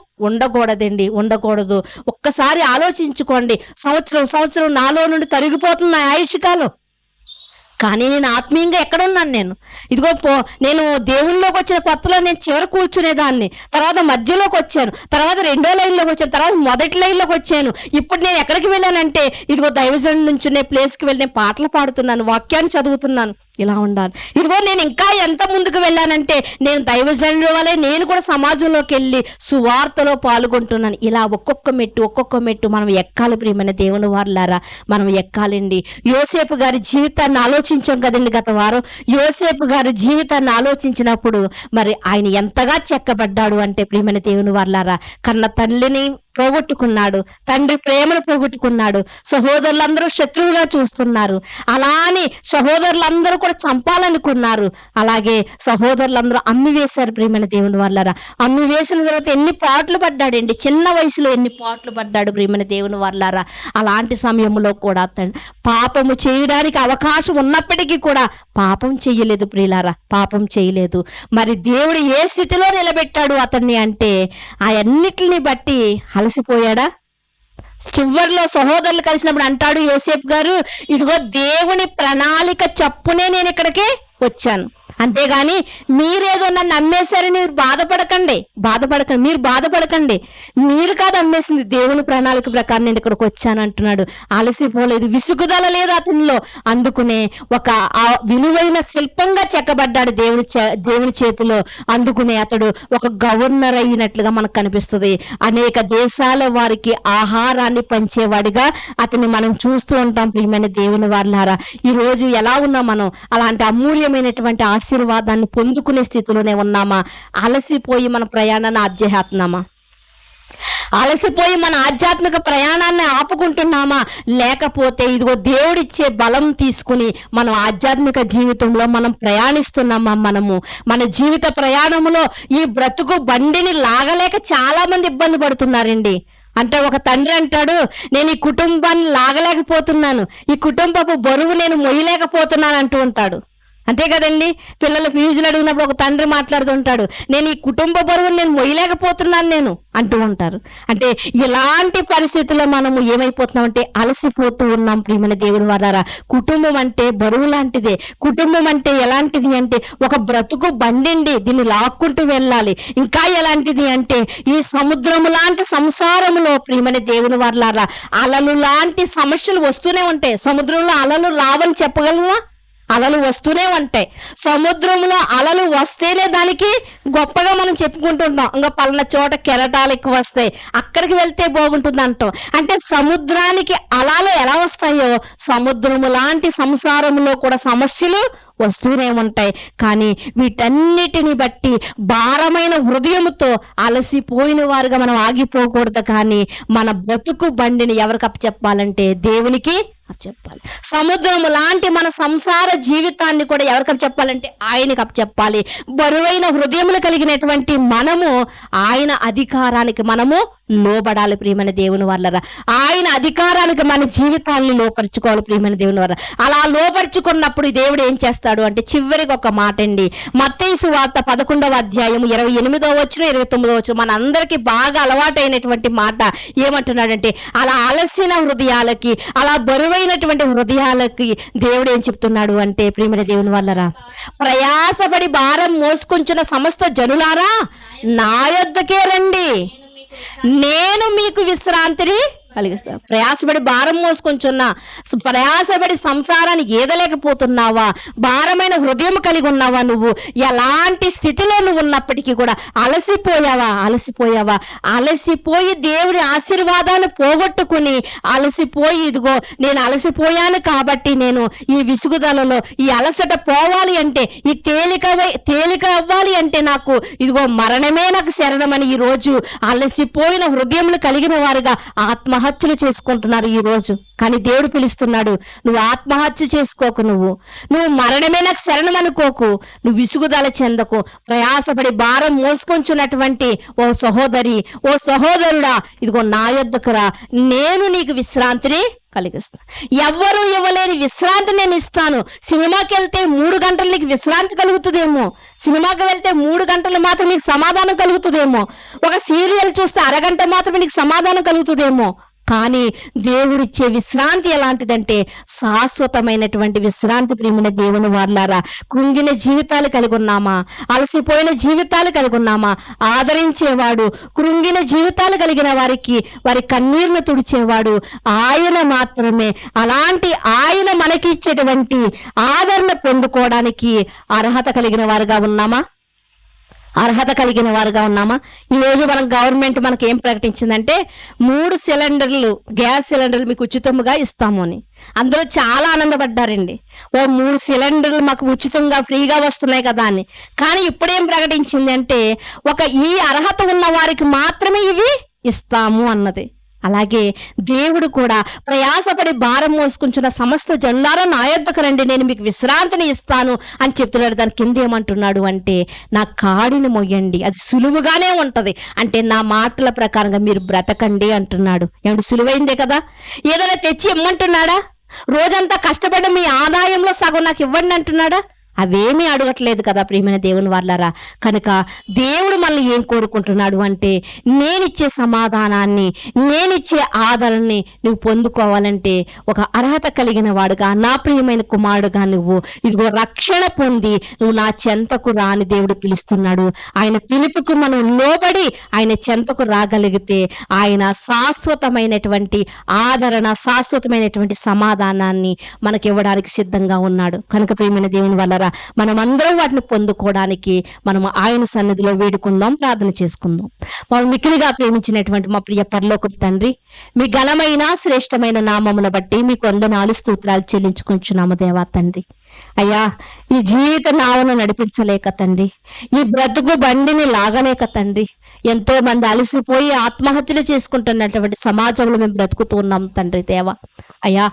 ఉండకూడదు. ఒక్కసారి ఆలోచించుకోండి. సంవత్సరం నాలో నుండి తరిగిపోతున్న ఆయుష్కాలం, కానీ నేను ఆత్మీయంగా ఎక్కడున్నాను? నేను దేవుళ్ళలోకి వచ్చిన కొత్తలో నేను చివర కూర్చునేదాన్ని, తర్వాత మధ్యలోకి వచ్చాను, తర్వాత రెండో లైన్లోకి వచ్చాను, తర్వాత మొదటి లైన్లోకి వచ్చాను. ఇప్పుడు నేను ఎక్కడికి వెళ్ళానంటే దైవజనుడి నుంచి నేను ప్లేస్కి వెళ్ళి నేను పాటలు పాడుతున్నాను, వాక్యాన్ని చదువుతున్నాను. ఇలా ఉండాలి. నేను ఇంకా ఎంత ముందుకు వెళ్ళానంటే నేను దైవజనుల వలె నేను కూడా సమాజంలోకి వెళ్ళి సువార్తలో పాల్గొంటున్నాను. ఇలా ఒక్కొక్క మెట్టు మనం ఎక్కాలి ప్రియమైన దేవుని వారులారా. మనం ఎక్కాలండి. యోసేపు గారి జీవితాన్ని ఆలోచించాం కదండి గత వారం. యోసేపు గారి జీవితాన్ని ఆలోచించినప్పుడు మరి ఆయన ఎంతగా చెక్కబడ్డాడు అంటే ప్రియమైన దేవుని వారులారా, కన్న తల్లిని పోగొట్టుకున్నాడు, తండ్రి ప్రేమను పోగొట్టుకున్నాడు, సహోదరులందరూ శత్రువుగా చూస్తున్నారు, అలానే సహోదరులందరూ కూడా చంపాలనుకున్నారు, అలాగే సహోదరులందరూ అమ్మి వేశారు ప్రియమైన దేవుని వల్లరా. అమ్మి వేసిన తర్వాత ఎన్ని పాటలు పడ్డాడండి, చిన్న వయసులో ఎన్ని పాటలు పడ్డాడు ప్రియమైన దేవుని వల్లరా. అలాంటి సమయంలో కూడా పాపము చేయడానికి అవకాశం ఉన్నప్పటికీ కూడా పాపం చెయ్యలేదు ప్రియులారా, పాపం చేయలేదు. మరి దేవుడు ఏ స్థితిలో నిలబెట్టాడు అతన్ని అంటే అన్నిటిని బట్టి అలసిపోయాడా? చివరిలో సహోదరులు కలిసినప్పుడు అంటాడు యోసేపు గారు, దేవుని ప్రణాళిక చప్పునే నేను ఇక్కడికి వచ్చాను, అంతేగాని మీరేదో నన్ను అమ్మేశారని మీరు బాధపడకండి. మీరు బాధపడకండి, మీరు కాదు అమ్మేసింది, దేవుని ప్రణాళిక ప్రకారం నేను ఇక్కడికి వచ్చాను అంటున్నాడు. అలసిపోలేదు, విసుగుదల లేదు అతనిలో. అందుకునే ఒక విలువైన శిల్పంగా చెక్కబడ్డాడు దేవుని చేతిలో. అందుకునే అతడు ఒక గవర్నర్ అయినట్లుగా మనకు కనిపిస్తుంది. అనేక దేశాల వారికి ఆహారాన్ని పంచేవాడిగా అతన్ని మనం చూస్తూ ఉంటాం ప్రియమైన దేవుని వారులారా. ఈ రోజు ఎలా ఉన్నాం మనం? అలాంటి అమూల్యమైనటువంటి ఆశీర్వాదాన్ని పొందుకునే స్థితిలోనే ఉన్నామా? అలసిపోయి మన ప్రయాణాన్ని ఆధ్యాత్మమా? అలసిపోయి మన ఆధ్యాత్మిక ప్రయాణాన్ని ఆపుకుంటున్నామా? లేకపోతే దేవుడిచ్చే బలం తీసుకుని మనం ఆధ్యాత్మిక జీవితంలో మనం ప్రయాణిస్తున్నామా? మన జీవిత ప్రయాణంలో ఈ బ్రతుకు బండిని లాగలేక చాలా మంది ఇబ్బంది పడుతున్నారండి. అంటే ఒక తండ్రి అంటాడు, నేను ఈ కుటుంబాన్ని లాగలేకపోతున్నాను, ఈ కుటుంబపు బరువు నేను మొయ్యలేకపోతున్నాను అంటూ ఉంటాడు. అంతే కదండి. పిల్లల ఫీజులు అడిగినప్పుడు ఒక తండ్రి మాట్లాడుతుంటాడు, నేను ఈ కుటుంబ బరువును నేను మొయ్యలేకపోతున్నాను నేను అంటూ ఉంటారు. అంటే ఇలాంటి పరిస్థితుల్లో మనము ఏమైపోతున్నామంటే అలసిపోతూ ఉన్నాం ప్రియమైన దేవుని వారారా. కుటుంబం అంటే బరువు లాంటిదే. కుటుంబం అంటే ఎలాంటిది అంటే ఒక బ్రతుకు బండిండి, దీన్ని లాక్కుంటూ వెళ్ళాలి. ఇంకా ఎలాంటిది అంటే ఈ సముద్రము లాంటి సంసారములో ప్రియమైన దేవుని వారారా అలలు లాంటి సమస్యలు వస్తూనే ఉంటాయి. సముద్రంలో అలలు రావని చెప్పగలమా? అలలు వస్తూనే ఉంటాయి. సముద్రంలో అలలు వస్తేనే దానికి గొప్పగా మనం చెప్పుకుంటుంటాం, ఇంకా పలానా చోట కెరటాలు ఎక్కువ వస్తాయి, అక్కడికి వెళ్తే బాగుంటుంది అంటాం. అంటే సముద్రానికి అలలు ఎలా వస్తాయో సముద్రము లాంటి సంసారంలో కూడా సమస్యలు వస్తూనే ఉంటాయి. కానీ వీటన్నిటిని బట్టి భారమైన హృదయముతో అలసిపోయిన వారుగా మనం ఆగిపోకూడదు. కానీ మన బ్రతుకు బండిని ఎవరికి అప్పచెప్పాలంటే దేవునికి చెప్పాలి. సముద్రము లాంటి మన సంసార జీవితాన్ని కూడా ఎవరికి చెప్పాలంటే ఆయనకి చెప్పాలి. బరువైన హృదయములు కలిగినటువంటి మనము ఆయన అధికారానికి మనము లోబడాలి ప్రియమైన దేవుని వల్లరా. ఆయన అధికారానికి మన జీవితాన్ని లోపరుచుకోవాలి ప్రియమైన దేవుని వల్ల. అలా లోపరుచుకున్నప్పుడు దేవుడు ఏం చేస్తాడు అంటే చివరికి ఒక మాట అండి, మత్తయి సువార్త 11వ అధ్యాయం 28వ వచనం 29వ వచనం మన అందరికీ బాగా అలవాటైనటువంటి మాట ఏమంటున్నాడంటే, అలా అలసిన హృదయాలకి, అలా బరువైనటువంటి హృదయాలకి దేవుడు ఏం చెప్తున్నాడు అంటే ప్రియమైన దేవుని వల్లరా, ప్రయాసపడి భారం మోసుకొంచున్న సమస్త జనులారా నా యొద్దకే రండి, నేను మీకు విశ్రాంతిని కలిగిస్తాను. ప్రయాసపడి భారం మోసుకొంచున్న, ప్రయాసపడి సంసారాన్ని ఏదలేకపోతున్నావా, భారమైన హృదయం కలిగి ఉన్నావా, నువ్వు ఎలాంటి స్థితిలో నువ్వు ఉన్నప్పటికీ కూడా అలసిపోయి దేవుడి ఆశీర్వాదాన్ని పోగొట్టుకుని అలసిపోయి, ఇదిగో నేను అలసిపోయాను కాబట్టి నేను ఈ విసుగుదలలో ఈ అలసట పోవాలి అంటే, ఈ తేలిక అవ్వాలి అంటే నాకు ఇదిగో మరణమే నాకు శరణమని ఈరోజు అలసిపోయిన హృదయములు కలిగిన వారుగా ఆత్మహత్యలు చేసుకుంటున్నారు ఈ రోజు. కానీ దేవుడు పిలుస్తున్నాడు, నువ్వు ఆత్మహత్య చేసుకోకు, నువ్వు మరణమే నాకు శరణం అనుకోకు, నువ్వు విసుగుదల చెందకు, ప్రయాసపడి భారం మోసుకొంచున్నటువంటి ఓ సహోదరి, ఓ సహోదరుడా, ఇదిగో నా యొద్దకు రా, నేను నీకు విశ్రాంతిని కలిగిస్తాను. ఎవ్వరూ ఇవ్వలేని విశ్రాంతి నేను ఇస్తాను. సినిమాకి వెళ్తే 3 గంటలు నీకు విశ్రాంతి కలుగుతుందేమో, సినిమాకి వెళ్తే 3 గంటలు మాత్రం నీకు సమాధానం కలుగుతుందేమో, ఒక సీరియల్ చూస్తే అరగంట మాత్రమే నీకు సమాధానం కలుగుతుందేమో. కానీ దేవుడిచ్చే విశ్రాంతి ఎలాంటిదంటే శాశ్వతమైనటువంటి విశ్రాంతి ప్రియమైన దేవుని వారలారా. కృంగిన జీవితాలు కలిగి ఉన్నామా, అలసిపోయిన జీవితాలు కలిగి ఉన్నామా, ఆదరించేవాడు, కృంగిన జీవితాలు కలిగిన వారికి వారి కన్నీరును తుడిచేవాడు ఆయన మాత్రమే. అలాంటి ఆయన మనకి ఇచ్చేటువంటి ఆదరణ పొందుకోవడానికి అర్హత కలిగిన వారుగా ఉన్నామా? ఈరోజు మన గవర్నమెంట్ మనకి ఏం ప్రకటించిందంటే 3 సిలిండర్లు, గ్యాస్ సిలిండర్లు మీకు ఉచితంగా ఇస్తాము అని. అందరూ చాలా ఆనందపడ్డారండి. 3 సిలిండర్లు మాకు ఉచితంగా ఫ్రీగా వస్తున్నాయి కదా అని. కానీ ఇప్పుడేం ప్రకటించింది అంటే, ఈ అర్హత ఉన్న వారికి మాత్రమే ఇవి ఇస్తాము అన్నది. అలాగే దేవుడు కూడా ప్రయాసపడి భారం మోసుకుంటున్న సమస్త జనులారా నా యొద్దకు రండి, నేను మీకు విశ్రాంతిని ఇస్తాను అని చెప్తున్నాడు. దాని కింద ఏమంటున్నాడు అంటే, నా కాడిని మొయ్యండి, అది సులువుగానే ఉంటది, అంటే నా మాటల ప్రకారంగా మీరు బ్రతకండి అంటున్నాడు. ఏమంటే సులువైందే కదా. ఏదైనా తెచ్చి ఇమ్మంటున్నాడా? రోజంతా కష్టపడి మీ ఆదాయంలో సగం నాకు ఇవ్వండి అంటున్నాడా? అవేమీ అడగట్లేదు కదా ప్రియమైన దేవుని వాళ్ళారా. కనుక దేవుడు మనల్ని ఏం కోరుకుంటున్నాడు అంటే, నేనిచ్చే సమాధానాన్ని, నేనిచ్చే ఆదరణని నువ్వు పొందుకోవాలంటే ఒక అర్హత కలిగిన వాడుగా, నా ప్రియమైన కుమారుడుగా నువ్వు ఇదిగో రక్షణ పొంది నువ్వు నా చెంతకు రా అని దేవుడు పిలుస్తున్నాడు. ఆయన పిలుపుకు మనం లోబడి ఆయన చెంతకు రాగలిగితే ఆయన శాశ్వతమైనటువంటి ఆదరణ, శాశ్వతమైనటువంటి సమాధానాన్ని మనకి ఇవ్వడానికి సిద్ధంగా ఉన్నాడు. కనుక ప్రియమైన దేవుని వల్ల మనం అందరం వాటిని పొందుకోవడానికి మనం ఆయన సన్నిధిలో వేడుకుందాం, ప్రార్థన చేసుకుందాం. మనం మిక్కిలిగా ప్రేమించినటువంటి మా ప్రియ పరలోకపు తండ్రి, మీ ఘనమైన శ్రేష్టమైన నామమును బట్టి మీకు వందనాలు స్తోత్రాలు చెల్లించుకుంటున్నాము దేవా తండ్రి. అయ్యా, ఈ జీవిత నావను నడిపించలేక తండ్రి, ఈ బ్రతుకు బండిని లాగలేక తండ్రి, ఎంతో మంది అలసిపోయి ఆత్మహత్యలు చేసుకుంటున్నటువంటి సమాజంలో మేము బ్రతుకుతూ ఉన్నాం తండ్రి దేవా. అయ్యా,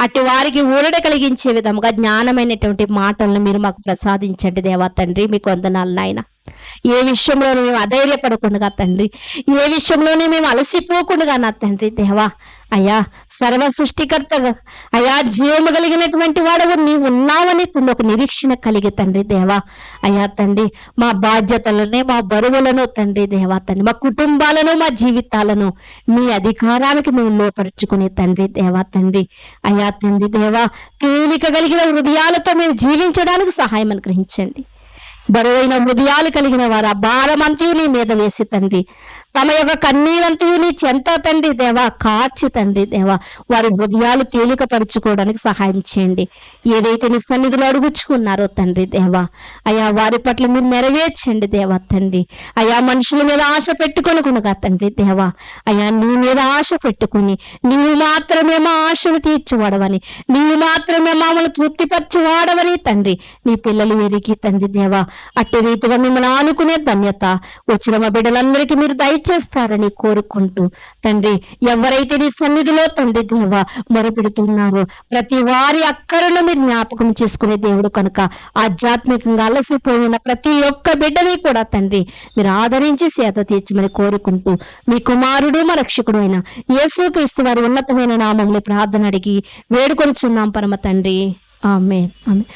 అటు వారికి ఊరట కలిగించే విధంగా జ్ఞానమైనటువంటి మాటలను మీరు మాకు ప్రసాదించండి దేవా తండ్రి. మీకు వందనాలు నాయన. ఏ విషయంలోనూ మేము అధైర్యపడకుండా తండ్రి, ఏ విషయంలోనూ మేము అలసిపోకుండా నా తండ్రి దేవా. అయ్యా, సర్వ సృష్టికర్తగా అయ్యా, జీవము కలిగినటువంటి వాడవు నీవు ఉన్నావని ఒక నిరీక్షణ కలిగి తండ్రి దేవా. అయ్యా తండ్రి, మా బాధ్యతలనే, మా బరువులను తండ్రి దేవా తండ్రి, మా కుటుంబాలను, మా జీవితాలను మీ అధికారానికి మేము లోపరుచుకునే తండ్రి దేవా తండ్రి. అయ్యా తండ్రి దేవా, తేలిక కలిగిన హృదయాలతో మేము జీవించడానికి సహాయం అనుగ్రహించండి. బరువైన హృదయాలు కలిగిన వారు ఆ భారమంతయు నీ మీద వేసి తండ్రి, తమ యొక్క కన్నీరంతయు నీ చెంత తండ్రి దేవా కార్చి తండ్రి దేవా, వారి హృదయాలు తేలికపరుచుకోవడానికి సహాయం చేయండి. ఏదైతే నీ సన్నిధిలో అడుగుచుకున్నారో తండ్రి దేవా, అయా వారి పట్ల మీరు నెరవేర్చండి దేవా తండ్రి. అయా మనుషుల మీద ఆశ పెట్టుకొనకుండా తండ్రి దేవా, అయా నీ మీద ఆశ పెట్టుకుని నీవు మాత్రమే మా ఆశను తీర్చువాడవని, నీవు మాత్రమే మమ్మల్ని తృప్తిపరచువాడవని తండ్రి నీ పిల్లలు ఎరిగి తండ్రి దేవా, అట్టి రీతిగా మిమ్మల్ని ఆనుకునే ధన్యత వచ్చిన మా బిడ్డలందరికీ మీరు దయచేయండి దయచేస్తారని కోరుకుంటూ తండ్రి, ఎవరైతే నీ సన్నిధిలో తండ్రి దేవ మొరపెడుతున్నారో ప్రతి వారి అక్కరలో మీరు జ్ఞాపకం చేసుకునే దేవుడు కనుక ఆధ్యాత్మికంగా అలసిపోయిన ప్రతి ఒక్క బిడ్డని కూడా తండ్రి మీరు ఆదరించి సేద తీర్చమని కోరుకుంటూ మీ కుమారుడు మా రక్షకుడు అయిన యేసుక్రీస్తు వారి ఉన్నతమైన నామములో ప్రార్థన అడిగి వేడుకొనుచున్నాం పరమ తండ్రి. ఆమేన్. ఆమేన్.